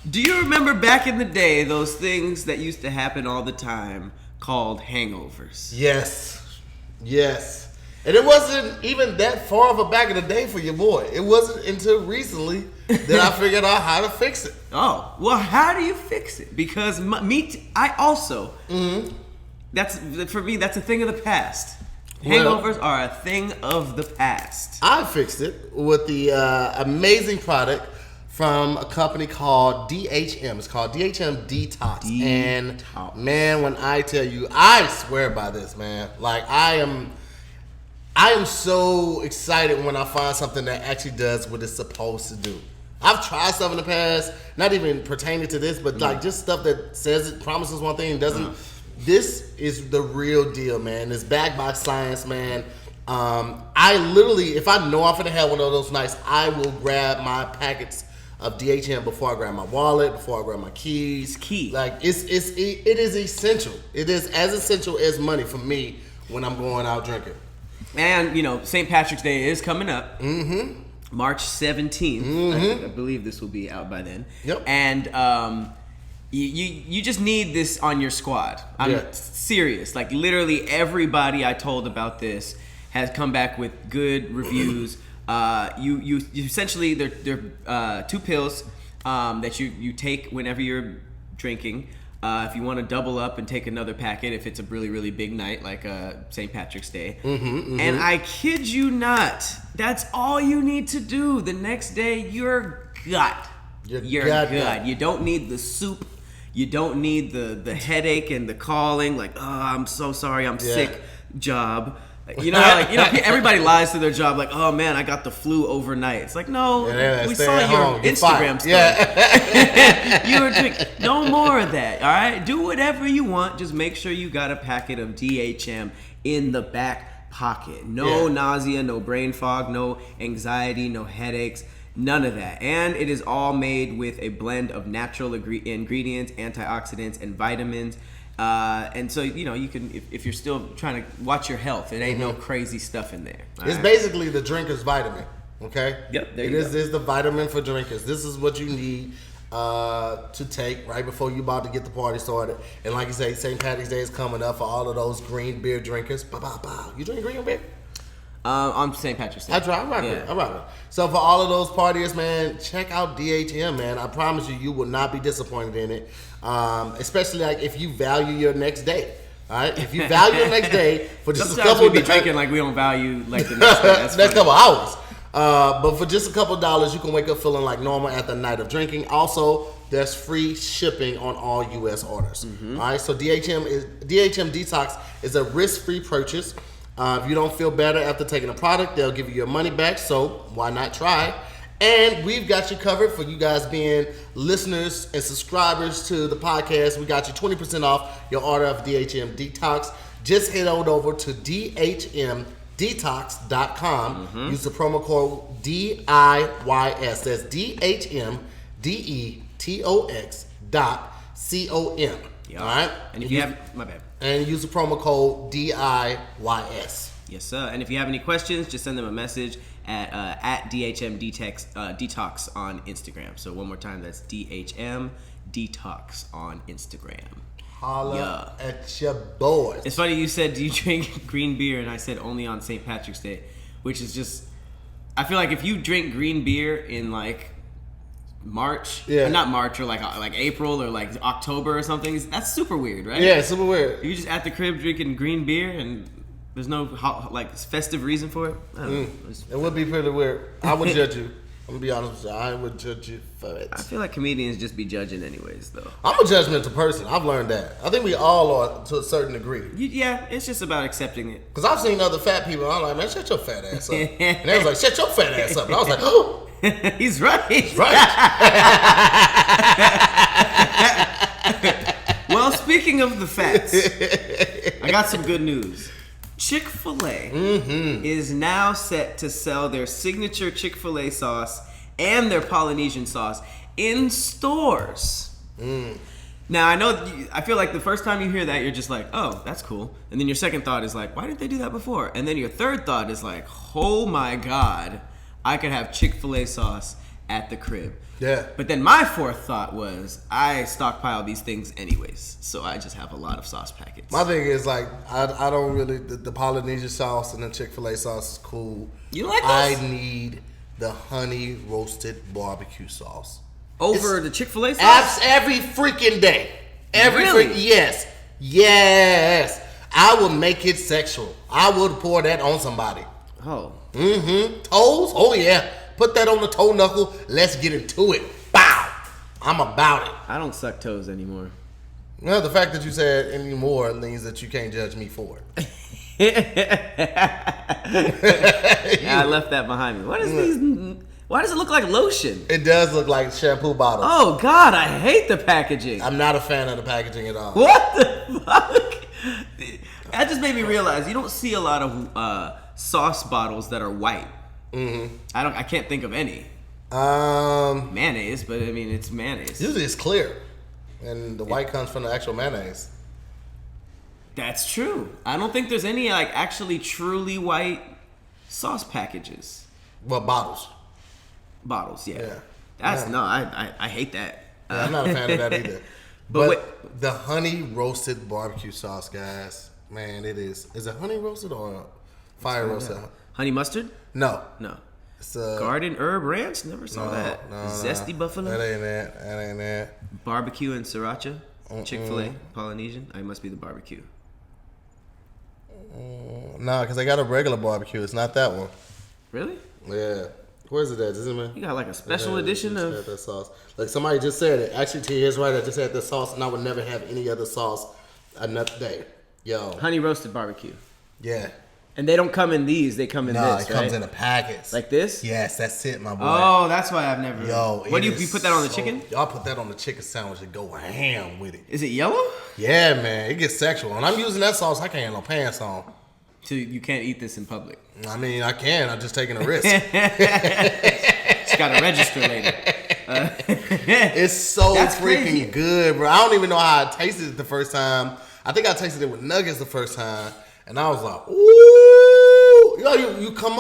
Do you remember back in the day those things that used to happen all the time called hangovers? Yes. And it wasn't even that far of a back in the day for your boy. It wasn't until recently that I figured out how to fix it. Oh, well, how do you fix it? Because I also, for me, that's a thing of the past. Hangovers are a thing of the past. I fixed it with the amazing product from a company called DHM. It's called DHM Detox. And man, when I tell you, I swear by this, man. Like I am so excited when I find something that actually does what it's supposed to do. I've tried stuff in the past, not even pertaining to this, but like just stuff that says it promises one thing and doesn't. This is the real deal, man. It's backed by science, man. I literally, if I know I'm gonna have one of those nights, I will grab my packets of DHM before I grab my wallet, before I grab my keys. Like it is essential. It is as essential as money for me when I'm going out drinking. And St. Patrick's Day is coming up. March 17th. I believe this will be out by then. Yep. And you just need this on your squad. I'm serious. Like literally everybody I told about this has come back with good reviews. You essentially they're 2 pills that you take whenever you're drinking. If you want to double up and take another packet, if it's a really, really big night like St. Patrick's Day. And I kid you not, that's all you need to do. The next day, you're good. You're good. You don't need the soup. You don't need the headache and the calling. Like, oh, I'm so sorry, I'm sick. Job. Everybody lies to their job. Like, oh man, I got the flu overnight. It's like, no, we saw your Instagram story. Yeah. You were drinking. No more of that. All right, do whatever you want. Just make sure you got a packet of DHM in the back pocket. No nausea, no brain fog, no anxiety, no headaches. None of that. And it is all made with a blend of natural ingredients, antioxidants, and vitamins. And so, you can, if you're still trying to watch your health, it ain't no crazy stuff in there. It's basically the drinker's vitamin, okay? Yep, It is the vitamin for drinkers. This is what you need. to take right before you about to get the party started. And like you say, St. Patrick's Day is coming up for all of those green beer drinkers. You drink green beer? On St. Patrick's Day. I rock it. So for all of those partiers, man, check out DHM, man. I promise you will not be disappointed in it. Especially like if you value your next day. All right, if you value your next day for just Sometimes a couple we be drinking like we don't value like the next day. That's next couple hours. But for just a couple dollars, you can wake up feeling like normal after a night of drinking. Also, there's free shipping on all U.S. orders. All right, so DHM Detox is a risk-free purchase. If you don't feel better after taking a product, they'll give you your money back. So why not try? And we've got you covered for you guys being listeners and subscribers to the podcast. We got you 20% off your order of DHM Detox. Just head on over to DHMDetox.com. Use the promo code DIYS. That's DHMDETOX.com. All right? And if you have, my bad. And use the promo code DIYS. Yes, sir. And if you have any questions, just send them a message at DHM Detox on Instagram. So one more time, that's DHM Detox on Instagram. Holla at your boys. It's funny you said, do you drink green beer? And I said only on St. Patrick's Day, which is just, I feel like if you drink green beer in like March, not March, or like April or like October or something, that's super weird, right? Yeah, super weird. You just at the crib drinking green beer and there's no like festive reason for it. I don't know. It would be pretty weird. I would judge you. I'm gonna be honest with you. I would judge you for it. I feel like comedians just be judging anyways, though. I'm a judgmental person. I've learned that. I think we all are to a certain degree. Yeah, it's just about accepting it. Because I've seen other fat people, and I'm like, man, shut your fat ass up. And they was like, shut your fat ass up. And I was like, oh. He's right. He's right. Well, speaking of the fats, I got some good news. Chick-fil-A is now set to sell their signature Chick-fil-A sauce and their Polynesian sauce in stores. Now, I feel like the first time you hear that, you're just like, oh, that's cool. And then your second thought is like, why didn't they do that before? And then your third thought is like, oh my God, I could have Chick-fil-A sauce at the crib. Yeah. But then my fourth thought was, I stockpile these things anyways, so I just have a lot of sauce packets. My thing is like, I don't really, the Polynesian sauce and the Chick-fil-A sauce is cool. You like this? I need the honey roasted barbecue sauce. Over the Chick-fil-A sauce? Every freaking day. Really? Yes. I will make it sexual. I would pour that on somebody. Oh. Toes? Oh yeah. Put that on the toe knuckle. Let's get into it. Bow. I'm about it. I don't suck toes anymore. Well, the fact that you said anymore means that you can't judge me for it. Yeah, I left that behind me. What is these? Why does it look like lotion? It does look like shampoo bottles. Oh God, I hate the packaging. I'm not a fan of the packaging at all. What the fuck? That just made me realize you don't see a lot of sauce bottles that are white. I can't think of any. Mayonnaise, but I mean it's mayonnaise. Usually it's clear, and the white comes from the actual mayonnaise. That's true. I don't think there's any like actually truly white sauce packages. Well, bottles. Bottles, yeah. Yeah. No, I hate that. Yeah, I'm not a fan of that either. But the honey roasted barbecue sauce, guys, man, it is. Is it honey roasted or fire roasted? Honey mustard? No. It's Garden herb ranch? Never saw that. Zesty buffalo? That ain't that. Barbecue and sriracha? Chick-fil-A? Polynesian? I must be the barbecue. No, because I got a regular barbecue. It's not that one. Really? Yeah. Where's it at? Is it, man? You got like a special edition of that sauce. Like somebody just said it. Actually, Tahir's right. I just had this sauce, and I would never have any other sauce another day. Yo. honey roasted barbecue. Yeah. And they don't come in these. They come in this, it comes in a package. Like this? Yes, that's it, my boy. Oh, that's why I've never. Yo, what do you put that on the chicken? Y'all put that on the chicken sandwich and go ham with it. Is it yellow? Yeah, man. It gets sexual. When I'm using that sauce, I can't have no pants on. So you can't eat this in public? I mean, I can. I'm just taking a risk. Just got to register later. It's so That's freaking crazy. good, bro. I don't even know how I tasted it the first time. I think I tasted it with nuggets the first time, and I was like, ooh. You come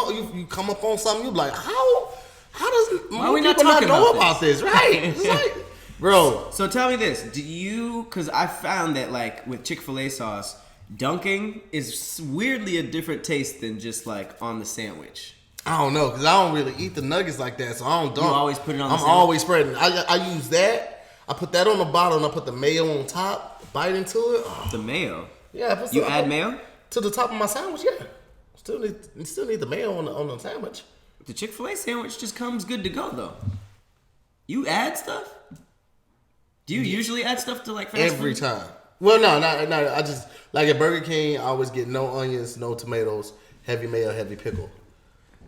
up on something, you be like, how does Why are we people not talking know about this, right? It's like, Bro. So tell me this: because I found that like with Chick-fil-A sauce, dunking is weirdly a different taste than just like on the sandwich. I don't know, because I don't really eat the nuggets like that, so I don't dunk. You always put it on the sandwich? I'm always spreading. I use that. I put that on the bottom, and I put the mayo on top, bite into it. Oh. The mayo? Yeah. You add mayo? To the top of my sandwich, yeah. Still need the mayo on the sandwich. The Chick-fil-A sandwich just comes good to go, though. You add stuff? Do you usually add stuff to like fast Every food? time. Well, no. I just, like at Burger King, I always get no onions, no tomatoes, heavy mayo, heavy pickle.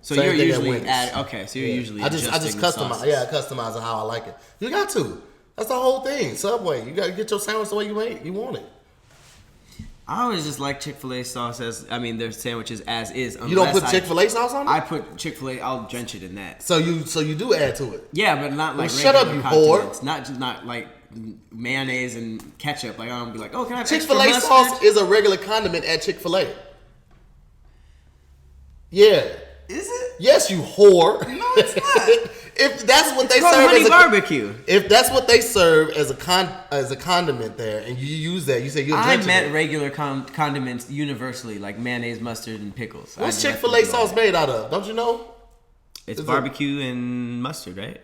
So Same you're thing usually at usually I just customize. Yeah, I customize it how I like it. You got to. That's the whole thing. Subway. You got to get your sandwich the way you want it. I always just like Chick-fil-A sauce their sandwiches as is. You don't put Chick-fil-A sauce on it? I put Chick-fil-A. I'll drench it in that. So you do add to it. Yeah, but not like shut up, you whore. Not like mayonnaise and ketchup. Like I don't be like, oh, can I have Chick-fil-A extra sauce mustard? is a regular condiment at Chick-fil-A. Yeah. Is it? Yes, you whore. No, it's not. If that's what they It's called serve honey as barbecue. If that's what they serve as a condiment there, and you use that, you say you're I drenching meant it. regular condiments universally, like mayonnaise, mustard, and pickles. What's Chick-fil-A sauce made out of? Don't you know? It's barbecue and mustard, right?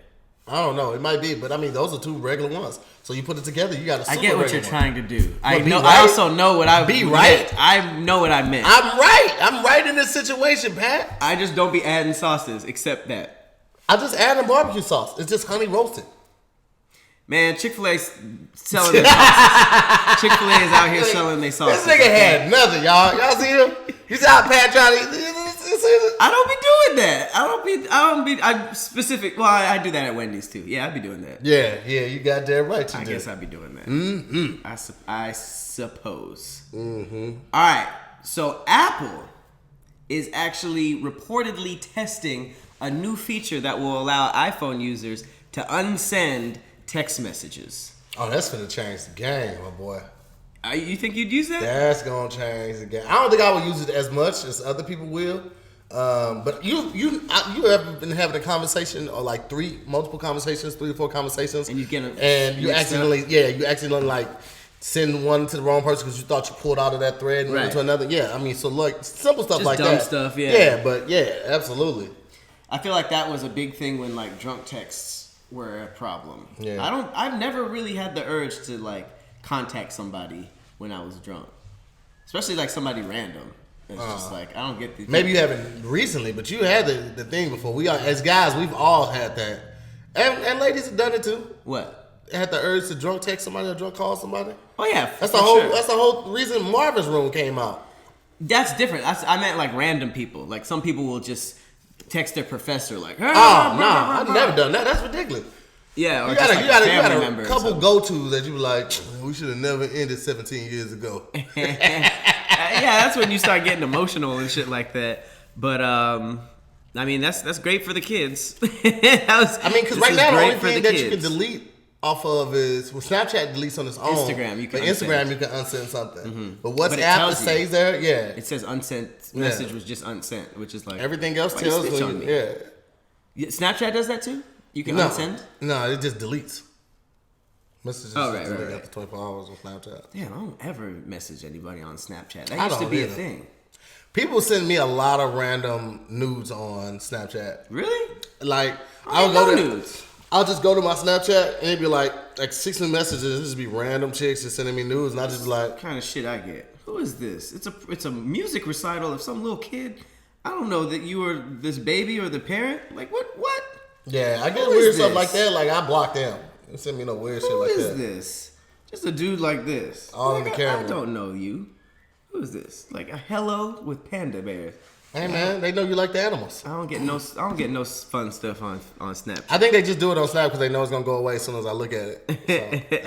I don't know. It might be, but I mean, those are two regular ones. So you put it together, you got a super I get what you're regular trying to do. Well, be I right. also know what I Be meant. right. I know what I meant. I'm right in this situation, Pat. I just don't be adding sauces, except that. I just added barbecue sauce. It's just honey roasted. Man, Chick-fil-A's selling their sauces. Chick-fil-A is out here selling their sauces. This nigga had nothing, y'all. Y'all see him? You see how Pat trying to... I don't be doing that. I do that at Wendy's too. Yeah, I'd be doing that. Yeah, you got that right. I guess I'd be doing that. Mm-hmm. I suppose. Mm-hmm. All right. So Apple is actually reportedly testing a new feature that will allow iPhone users to unsend text messages. Oh, that's gonna change the game, my boy. You think you'd use that? That's gonna change the game. I don't think I would use it as much as other people will. But you ever been having a conversation or like multiple conversations, 3 or 4 conversations, and you accidentally like send one to the wrong person because you thought you pulled out of that thread and went to another. Yeah, I mean, so like simple stuff just like dumb that. Stuff, yeah. Yeah, but yeah, absolutely. I feel like that was a big thing when like drunk texts were a problem. Yeah. I've never really had the urge to like contact somebody when I was drunk, especially like somebody random. It's just like I don't get the. Maybe you haven't recently, but you had the thing before. We are as guys, we've all had that, and ladies have done it too. What? Had the urge to drunk text somebody or drunk call somebody. Oh yeah, that's the whole. Sure. That's the whole reason Marvin's Room came out. That's different. I meant like random people. Like some people will just text their professor like. Oh no, I've never done that. That's ridiculous. Yeah, or you just got like a couple go-tos that you were like, we should have never ended 17 years ago. Yeah, that's when you start getting emotional and shit like that. But I mean, that's great for the kids. Because right now the only thing that you can delete off of is Snapchat deletes on its own. Instagram, you can. But Instagram, you can unsend something. Mm-hmm. But WhatsApp, it stays there. Yeah, it says unsent message was just unsent, which is like everything else tells you. Yeah, Snapchat does that too. You can unsend. No, it just deletes. Messages right. after 24 hours on Snapchat. Damn, I don't ever message anybody on Snapchat. That used to be a thing. People send me a lot of random nudes on Snapchat. Really? Like I'll just go to my Snapchat and it'd be like 6 new messages. It'd just be random chicks just sending me nudes, and I just be like, what kind of shit I get? Who is this? It's a music recital of some little kid. I don't know that you were this baby or the parent. Like what? Yeah, I get weird stuff like that. Like I block them. Don't send me no weird shit like that. Who is this? Just a dude like this. All in the camera. I don't know you. Who is this? Like a hello with panda bears. Hey man, they know you like the animals. I don't get no fun stuff on Snapchat. I think they just do it on Snap because they know it's gonna go away as soon as I look at it. So.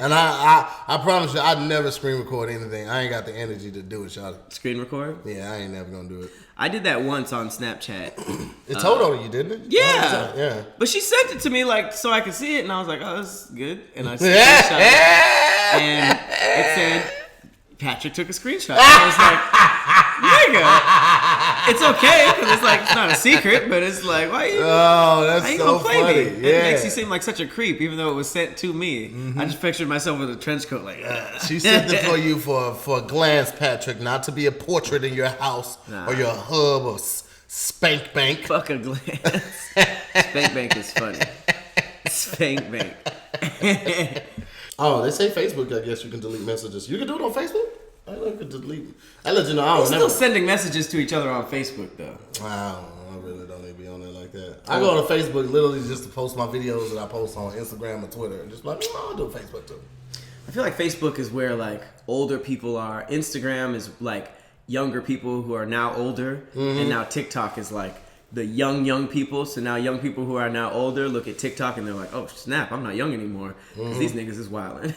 And I promise you, I'd never screen record anything. I ain't got the energy to do it, y'all. Screen record? Yeah, I ain't never gonna do it. I did that once on Snapchat. It told on you, didn't it? Yeah. Yeah. But she sent it to me like so I could see it, and I was like, oh, this is good. And I screenshot it, and it said Patrick took a screenshot. I was like, nigga, it's okay because it's like it's not a secret, but it's like, why you? Oh, that's how you so gonna play funny. me? Yeah. It makes you seem like such a creep, even though it was sent to me. I just pictured myself with a trench coat, like. She sent it for you for a glance, Patrick, not to be a portrait in your house or your hub or spank bank. Fuck a glance. Spank bank is funny. Spank bank. Oh, they say Facebook, I guess you can delete messages. You can do it on Facebook? I know you can delete. I let you know. We're still sending messages to each other on Facebook, though. Wow, I really don't even be on there like that. I go on Facebook literally just to post my videos that I post on Instagram or Twitter. And just like, I'll do Facebook too. I feel like Facebook is where like older people are. Instagram is like younger people who are now older. And now TikTok is like the young people. So now young people who are now older look at TikTok and they're like, oh snap, I'm not young anymore because these niggas is wilding.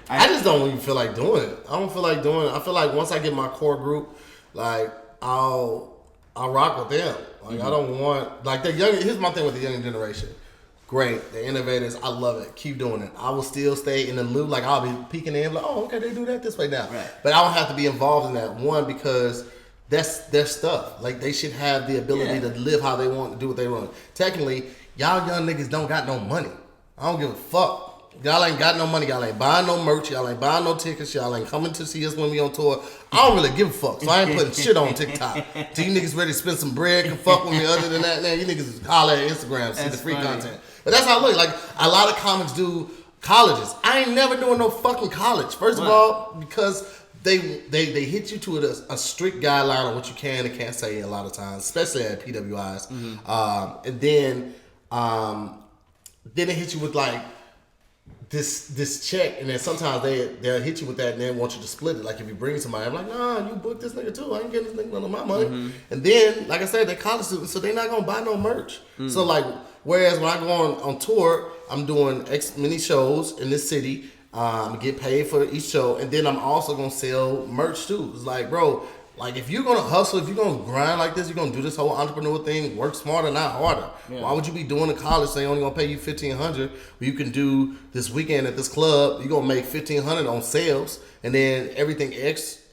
I just don't even feel like doing it. I don't feel like doing it. I feel like once I get my core group, like I'll rock with them. Like I don't want like the young. Here's my thing with the younger generation. Great, the innovators. I love it. Keep doing it. I will still stay in the loop. Like I'll be peeking in. Like, oh, okay, they do that this way now. Right. But I don't have to be involved in that one because that's their stuff. Like they should have the ability to live how they want, to do what they want. Technically, y'all young niggas don't got no money. I don't give a fuck. Y'all ain't got no money. Y'all ain't buying no merch. Y'all ain't buying no tickets. Y'all ain't coming to see us when we on tour. I don't really give a fuck. So I ain't putting shit on TikTok. Till you niggas ready to spend some bread, can fuck with me. Other than that, man, you niggas holler at Instagram, see the free content. But that's how I look. Like a lot of comics do colleges. I ain't never doing no fucking college. First of all, because they hit you to a strict guideline on what you can and can't say a lot of times, especially at PWIs. And then they hit you with like this check, and then sometimes they'll hit you with that and then want you to split it. Like if you bring somebody, I'm like, nah, you booked this nigga too. I ain't getting this nigga none of my money. And then, like I said, they're college students, so they're not gonna buy no merch. So like, whereas when I go on tour, I'm doing X many shows in this city. I get paid for each show, and then I'm also gonna sell merch too. It's like, bro, like if you're gonna hustle, if you're gonna grind like this, you're gonna do this whole entrepreneur thing. Work smarter, not harder. Yeah. Why would you be doing a college thing only gonna pay you $1,500? You can do this weekend at this club. You're gonna make $1,500 on sales, and then everything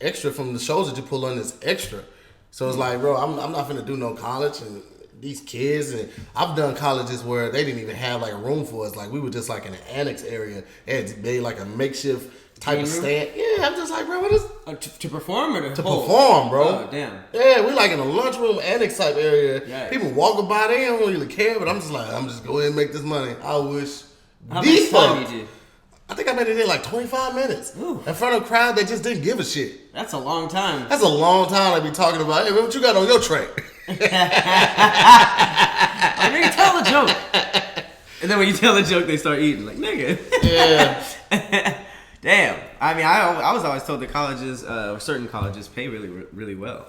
extra from the shows that you pull on is extra. So it's like, bro, I'm not gonna do no college and these kids, and I've done colleges where they didn't even have like a room for us. Like we were just like in an annex area. They had made like a makeshift type of stand. Yeah, I'm just like, bro, what is to perform or to perform, bro? Oh damn. Yeah, we like in a lunchroom annex type area. Yikes. People walking by, they don't really care, but I'm just like, I'm just go ahead and make this money. I wish. How much time you did? I think I made it in like 25 minutes. Ooh. In front of a crowd that just didn't give a shit. That's a long time. That's a long time to be talking about, hey, what you got on your tray? I mean, tell the joke. And then when you tell the joke, they start eating. Like, nigga. Yeah. Damn. I mean, I was always told that colleges, certain colleges, pay really, really well,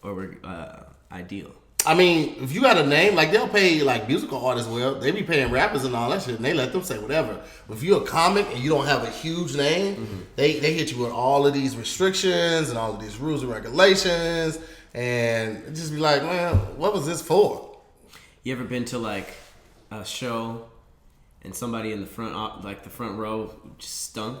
or were ideal. I mean, if you got a name, like they'll pay like musical artists well. They be paying rappers and all that shit, and they let them say whatever. But if you're a comic and you don't have a huge name, they hit you with all of these restrictions and all of these rules and regulations, and it just be like, man, what was this for? You ever been to like a show and somebody in the front, like the front row, just stunk?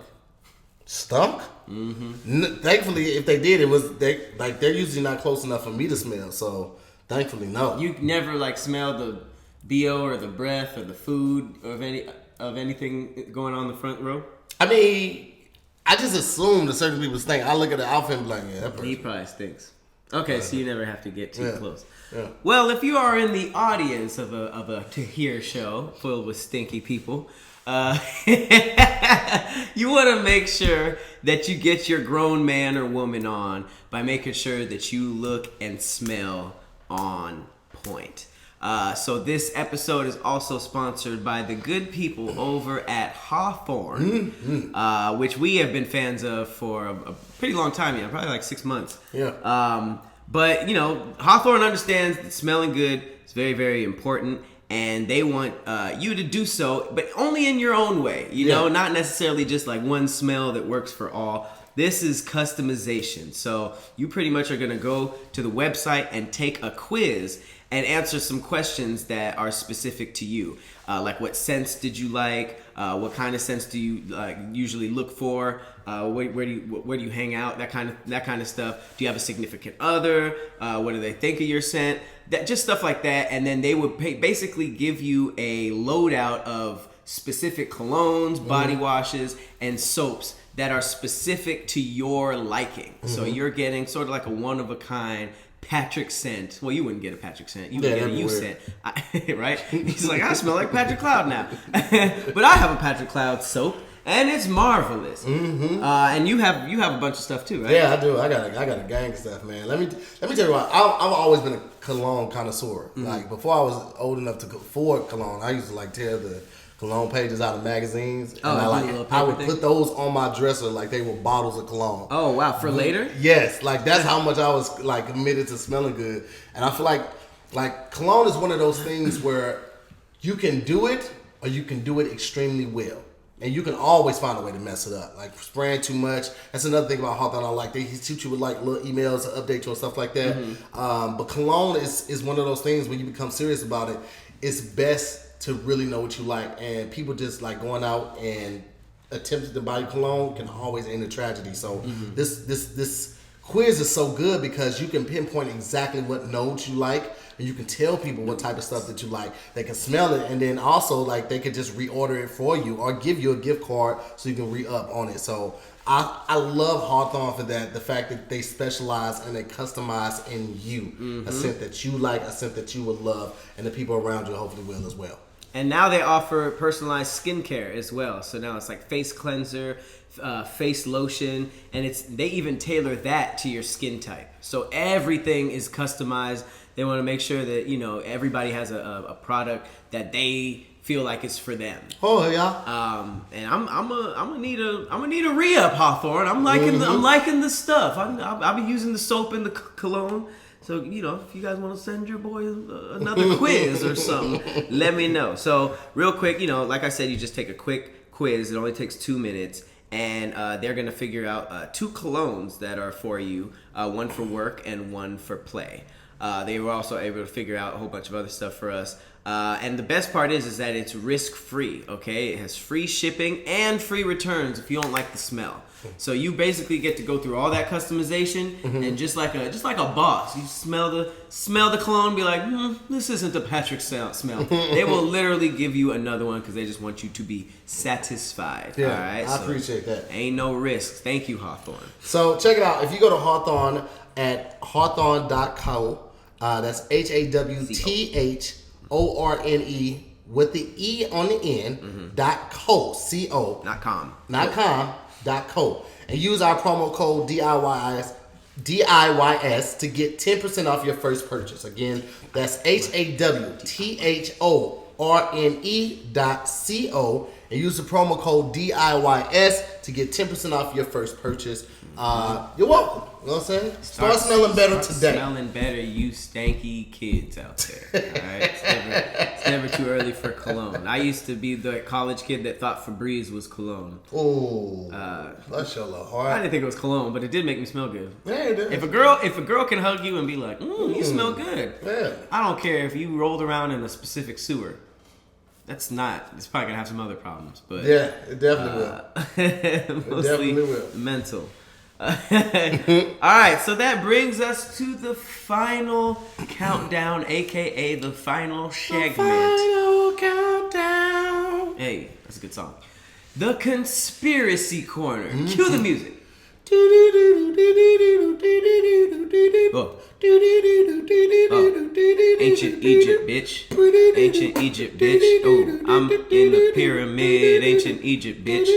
Stunk? Thankfully, if they did, they're usually not close enough for me to smell. So. Thankfully, no. You never like smelled the BO or the breath or the food of anything going on in the front row? I mean, I just assume that certain people stink. I look at the outfit and be like, yeah, that person. He probably stinks. Okay, so you never have to get too close. Yeah. Well, if you are in the audience of a Tahir show filled with stinky people, you want to make sure that you get your grown man or woman on by making sure that you look and smell on point. So this episode is also sponsored by the good people over at Hawthorne, which we have been fans of for a pretty long time, probably like 6 months. Yeah. But you know, Hawthorne understands that smelling good is very, very important, and they want you to do so, but only in your own way. You know, not necessarily just like one smell that works for all. This is customization. So you pretty much are going to go to the website and take a quiz and answer some questions that are specific to you. Like what scents did you like? What kind of scents do you usually look for? Where do you hang out? That kind of stuff. Do you have a significant other? What do they think of your scent? Just stuff like that. And then they would basically give you a loadout of specific colognes, body washes, and soaps that are specific to your liking. So you're getting sort of like a one of a kind Patrick scent. Well, you wouldn't get a Patrick scent. You would get a you scent. Right? He's like, I smell like Patrick Cloud now. But I have a Patrick Cloud soap, and it's marvelous. And you have a bunch of stuff too, right? Yeah, I do. I got a gang of stuff, man. Let me tell you what. I've always been a cologne connoisseur. Like before I was old enough to afford cologne, I used to like tear the cologne pages out of magazines, and I would put those on my dresser like they were bottles of cologne. Oh wow, for later? Yes, like that's how much I was like committed to smelling good. And I feel like cologne is one of those things where you can do it or you can do it extremely well. And you can always find a way to mess it up. Like spraying too much. That's another thing about Hawthorne I like. They teach you with like little emails to update you and stuff like that. But cologne is one of those things when you become serious about it, it's best to really know what you like. And people just like going out and attempting to buy cologne can always end in tragedy. So this quiz is so good because you can pinpoint exactly what notes you like, and you can tell people what type of stuff that you like. They can smell it, and then also like they could just reorder it for you or give you a gift card so you can re-up on it. So I love Hawthorne for that. The fact that they specialize and they customize in you a scent that you like, a scent that you would love, and the people around you hopefully will as well. And now they offer personalized skincare as well. So now it's like face cleanser, face lotion, and they even tailor that to your skin type. So everything is customized. They want to make sure that everybody has a product that they feel like it's for them. Oh yeah. And I'm gonna need a re-up, Hawthorne. I'm liking the stuff. I'll be using the soap and the cologne. So, if you guys want to send your boy another quiz or something, let me know. So, real quick, like I said, you just take a quick quiz. It only takes 2 minutes. And they're going to figure out 2 colognes that are for you, one for work and one for play. They were also able to figure out a whole bunch of other stuff for us. And the best part is that it's risk-free, okay? It has free shipping and free returns if you don't like the smell. So you basically get to go through all that customization, and just like a boss, you smell the cologne, be like, this isn't the Patrick smell. They will literally give you another one because they just want you to be satisfied. Yeah, all right? I appreciate that. Ain't no risks. Thank you, Hawthorne. So check it out. If you go to Hawthorne at hawthorne.co, that's HAWTHORNE with the E on the end, .co, C-O. .com.co, and use our promo code DIYS to get 10% off your first purchase. Again, that's HAWTHORNE.co, and use the promo code DIYS to get 10% off your first purchase. You're welcome. You know what I'm saying? Start smelling better today. Smelling better, you stanky kids out there. All right? It's never too early for cologne. I used to be the college kid that thought Febreze was cologne. Ooh, bless your little heart. I didn't think it was cologne, but it did make me smell good. Yeah, it did. If a girl can hug you and be like, you smell good. Yeah. I don't care if you rolled around in a specific sewer. It's probably gonna have some other problems, but yeah, it definitely will. Mostly mental. All right, so that brings us to the final countdown, aka the final segment. The final countdown. Hey, that's a good song. The conspiracy corner. Cue the music. Oh. Ancient Egypt, bitch. Ancient Egypt, bitch. Oh, I'm in the pyramid. Ancient Egypt, bitch.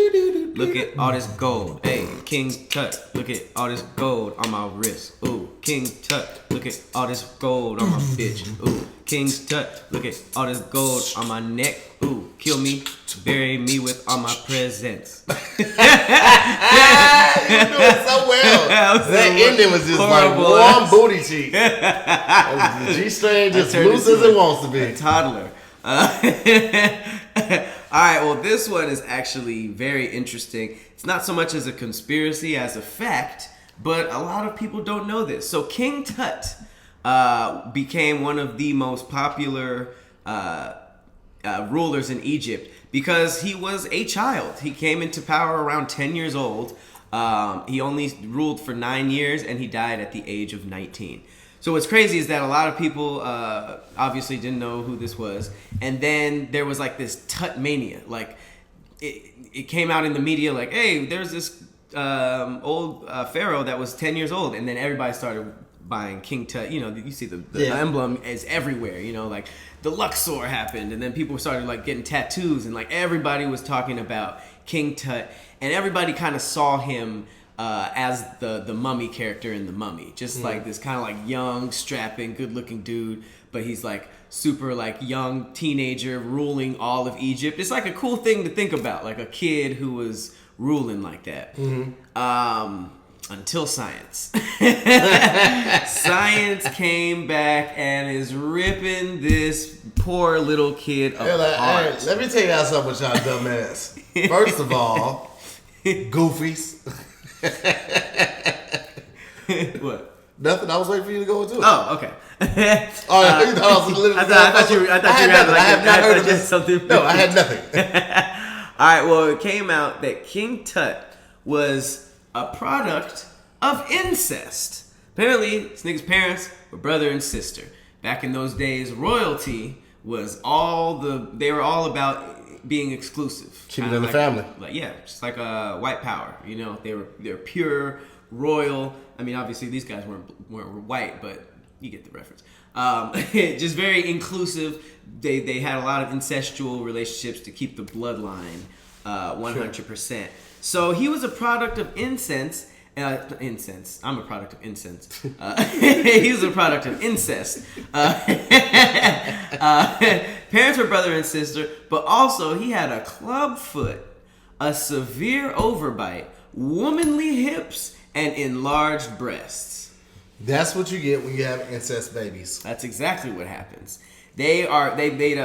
Look at all this gold. Hey, King Tut. Look at all this gold on my wrist. Ooh, King Tut. Look at all this gold on my bitch. Ooh, King Tut. Look at all this gold on my neck. Ooh, kill me. Bury me with all my presents. You're doing so well. That ending was just horrible. Like warm booty cheek. The G-string just loose as it wants to be. A toddler. right, well, this one is actually very interesting. It's not so much as a conspiracy as a fact, but a lot of people don't know this. So King Tut became one of the most popular rulers in Egypt because he was a child. He came into power around 10 years old. He only ruled for 9 years, and he died at the age of 19. So what's crazy is that a lot of people obviously didn't know who this was. And then there was like this Tut mania. Like it came out in the media like, hey, there's this old pharaoh that was 10 years old. And then everybody started buying King Tut. You know, you see the emblem is everywhere. You know, like the Luxor happened. And then people started like getting tattoos. And like everybody was talking about King Tut. And everybody kind of saw him as the mummy character in The Mummy, just like this kind of like young, strapping, good-looking dude, but he's like super like young teenager ruling all of Egypt. It's like a cool thing to think about, like a kid who was ruling like that. Until science. Science came back and is ripping this poor little kid apart. Hey, let me tell y'all something with y'all dumbass. First of all, goofies. What? Nothing. I was waiting for you to go into it. Oh, okay. You thought I was literally. I thought you had nothing. I have not heard of this. Something. No, I had nothing. All right. Well, it came out that King Tut was a product of incest. Apparently, this nigga's parents were brother and sister. Back in those days, royalty was they were all about being exclusive. Keep it in the family. Like, yeah, just like white power. You know, they're pure, royal. I mean, obviously these guys weren't white, but you get the reference. Just very inclusive. They had a lot of incestual relationships to keep the bloodline 100%. So he was a product of incense. I'm a product of incense. He was a product of incest. Parents were brother and sister, but also he had a club foot, a severe overbite, womanly hips, and enlarged breasts. That's what you get when you have incest babies. That's exactly what happens. They made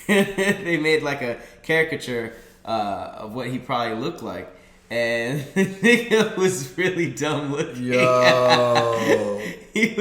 they made like a caricature of what he probably looked like. And it was really dumb looking. Yo. he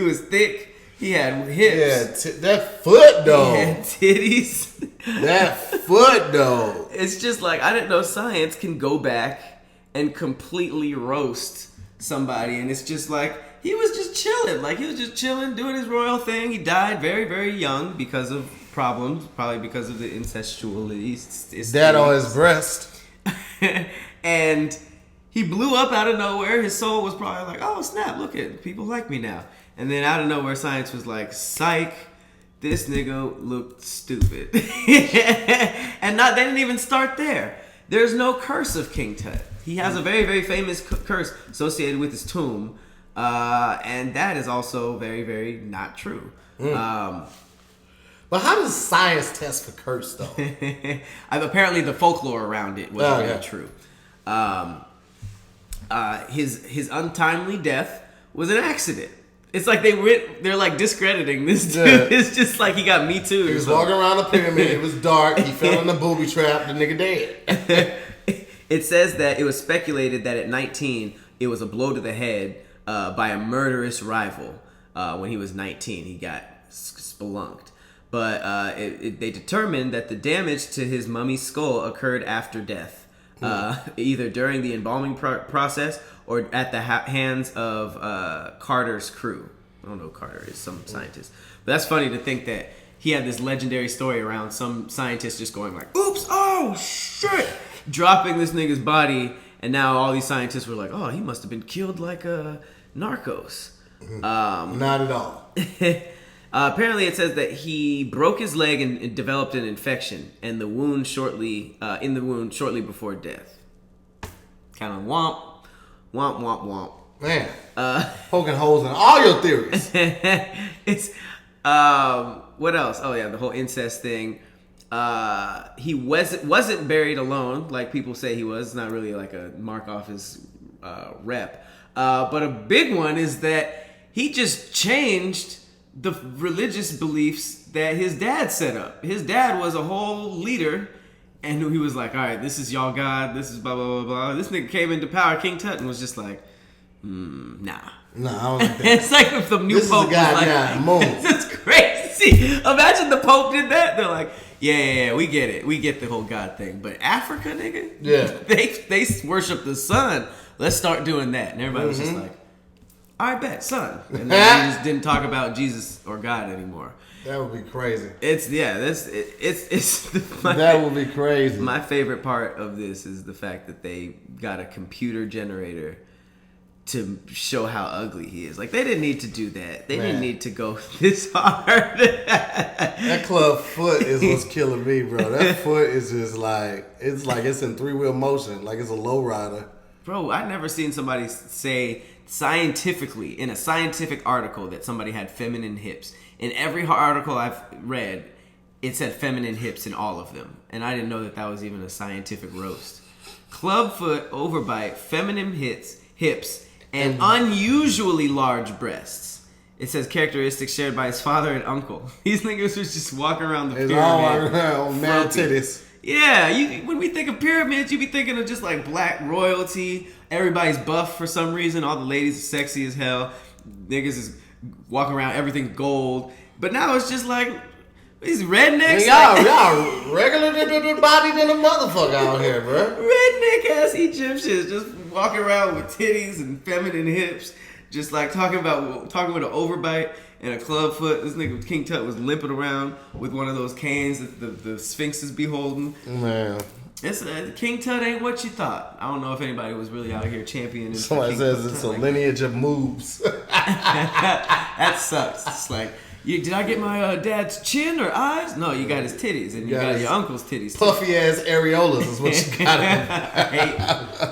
was thick. He had hips. Yeah, that foot though. He had titties. That foot though. It's just like, I didn't know science can go back and completely roast somebody. And it's just like, he was just chilling. Like, he was just chilling, doing his royal thing. He died very, very young because of problems. Probably because of the incestuality. That on his breast. And he blew up out of nowhere. His soul was probably like, oh, snap, look at people like me now. And then out of nowhere, science was like, psych, this nigga looked stupid. And they didn't even start there. There's no curse of King Tut. He has a very, very famous curse associated with his tomb. And that is also very, very not true. But how does science test for curse though? Apparently the folklore around it was really true. His untimely death was an accident. It's like they're like discrediting this dude. Yeah. It's just like he got Me Too. He was walking around the pyramid. It was dark. He fell in the booby trap. The nigga dead. It says that it was speculated that at 19 it was a blow to the head by a murderous rival. When he was 19, he got spelunked. But they determined that the damage to his mummy's skull occurred after death. Either during the embalming process or at the hands of Carter's crew. I don't know who Carter is, some scientist. But that's funny to think that he had this legendary story around some scientist just going like, oops, oh, shit, dropping this nigga's body. And now all these scientists were like, oh, he must have been killed like Narcos. Not at all. Apparently, it says that he broke his leg and developed an infection, and the wound shortly before death. Kind of womp, womp, womp, womp. Man, poking holes in all your theories. It's what else? Oh yeah, the whole incest thing. He wasn't buried alone like people say he was. It's not really like a mark off his rep. But a big one is that he just changed the religious beliefs that his dad set up. His dad was a whole leader, and he was like, all right, this is y'all God, this is blah, blah, blah, blah. This nigga came into power, King Tut, and was just like, nah. No, I don't think that. It's like if the new Pope was like, this is crazy. Imagine the Pope did that. They're like, yeah, we get it. We get the whole God thing. But Africa, nigga, they worship the sun. Let's start doing that. And everybody was just like, I bet, son. And then we just didn't talk about Jesus or God anymore. That would be crazy. That would be crazy. My favorite part of this is the fact that they got a computer generator to show how ugly he is. Like, they didn't need to do that. They didn't need to go this hard. That club foot is what's killing me, bro. That foot is just like it's in 3-wheel motion, like it's a lowrider. Bro, I've never seen somebody say scientifically, in a scientific article, that somebody had feminine hips. In every article I've read, it said feminine hips in all of them. And I didn't know that was even a scientific roast. Clubfoot, overbite, feminine hips, and unusually large breasts. It says characteristics shared by his father and uncle. These niggas was just walking around the pyramid. All mad titties. Yeah, when we think of pyramids, you be thinking of just like black royalty. Everybody's buff for some reason. All the ladies are sexy as hell. Niggas is walking around, everything's gold. But now it's just like these rednecks. Y'all regular body than a motherfucker out here, bro. Redneck ass Egyptians just walking around with titties and feminine hips, just like talking with an overbite and a club foot. This nigga King Tut was limping around with one of those canes that the sphinxes be holding. Man, it's King Tut ain't what you thought. I don't know if anybody was really out here championing. Somebody says it's a lineage of moves. That sucks. It's like, did I get my dad's chin or eyes? No, you got his titties, and you got your uncle's titties. Puffy ass areolas is what you got.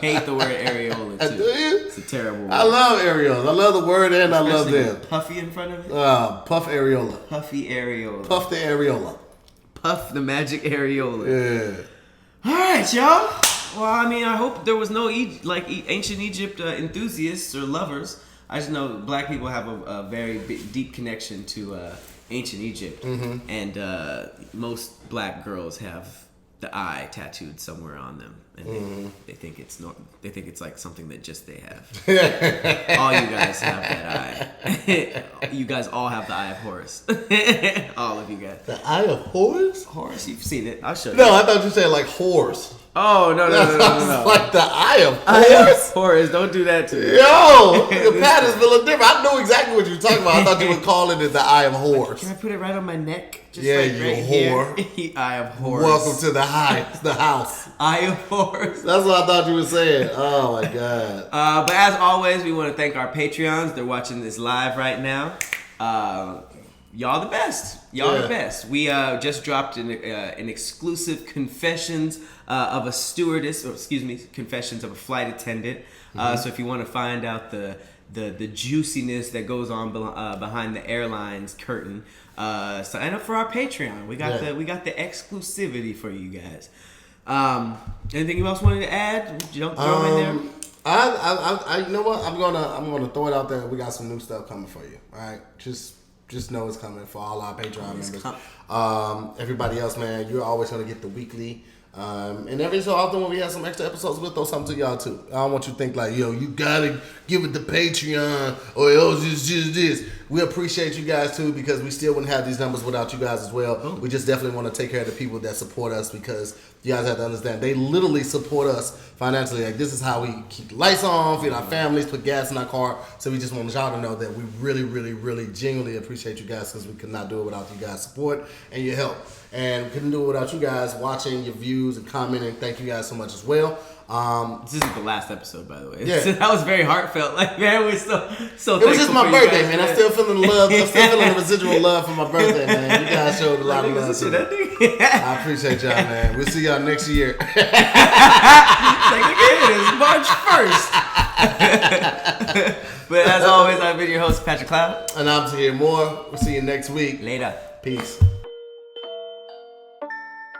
hate the word areola too. Do you? It's a terrible word. I love areolas. I love the word and I love them. Puffy in front of it. Puff areola. Puffy areola. Puff the areola. Puff the magic areola. Yeah. All right, y'all. Well, I mean, I hope there was no ancient Egypt enthusiasts or lovers. I just know black people have a very deep connection to ancient Egypt, and most black girls have the eye tattooed somewhere on them, and they think it's like something that just they have. All you guys have that eye. You guys all have the eye of Horus. All of you guys. The eye of Horus? Horus, you've seen it. I'll show you. No, I thought you said like horse. Oh, no. Like the eye of Horus? Horus, don't do that to me. Yo, the pattern's a little different. I knew exactly what you were talking about. I thought you were calling it the eye of Horus. Can I put it right on my neck? Just yeah, like you right whore. Here. Eye of Horus. Welcome to the house. Eye of Horus. That's what I thought you were saying. Oh, my God. But as always, we want to thank our Patreons. They're watching this live right now. Y'all the best. The best. We just dropped an exclusive confessions of a stewardess, or excuse me, confessions of a flight attendant. So if you want to find out the juiciness that goes on behind the airline's curtain, sign up for our Patreon. We got the exclusivity for you guys. Anything else wanted to add? Don't throw in there. I you know what? I'm gonna throw it out there. We got some new stuff coming for you. All right, just know it's coming for all our Patreon members. Everybody else, man, you're always gonna get the weekly. And every so often when we have some extra episodes, we'll throw something to y'all too. I don't want you to think like, yo, you gotta give it to Patreon or else it's just this. We appreciate you guys too, because we still wouldn't have these numbers without you guys as well. We just definitely want to take care of the people that support us, because you guys have to understand, they literally support us financially. Like, this is how we keep the lights on, feed our families, put gas in our car. So we just want y'all to know that we really, really, really genuinely appreciate you guys, because we could not do it without you guys' support and your help. And we couldn't do it without you guys watching, your views and commenting. Thank you guys so much as well. This isn't the last episode, by the way. Yeah. That was very heartfelt. Like, man, we're so it was just my birthday, man. I'm still feeling the love. I'm still feeling the residual love for my birthday, man. You guys showed a lot of love. I appreciate y'all, man. We'll see y'all next year. Like, it is March 1st. But as always, I've been your host, Patrick Cloud. And I'm Tahir Moore. We'll see you next week. Later. Peace.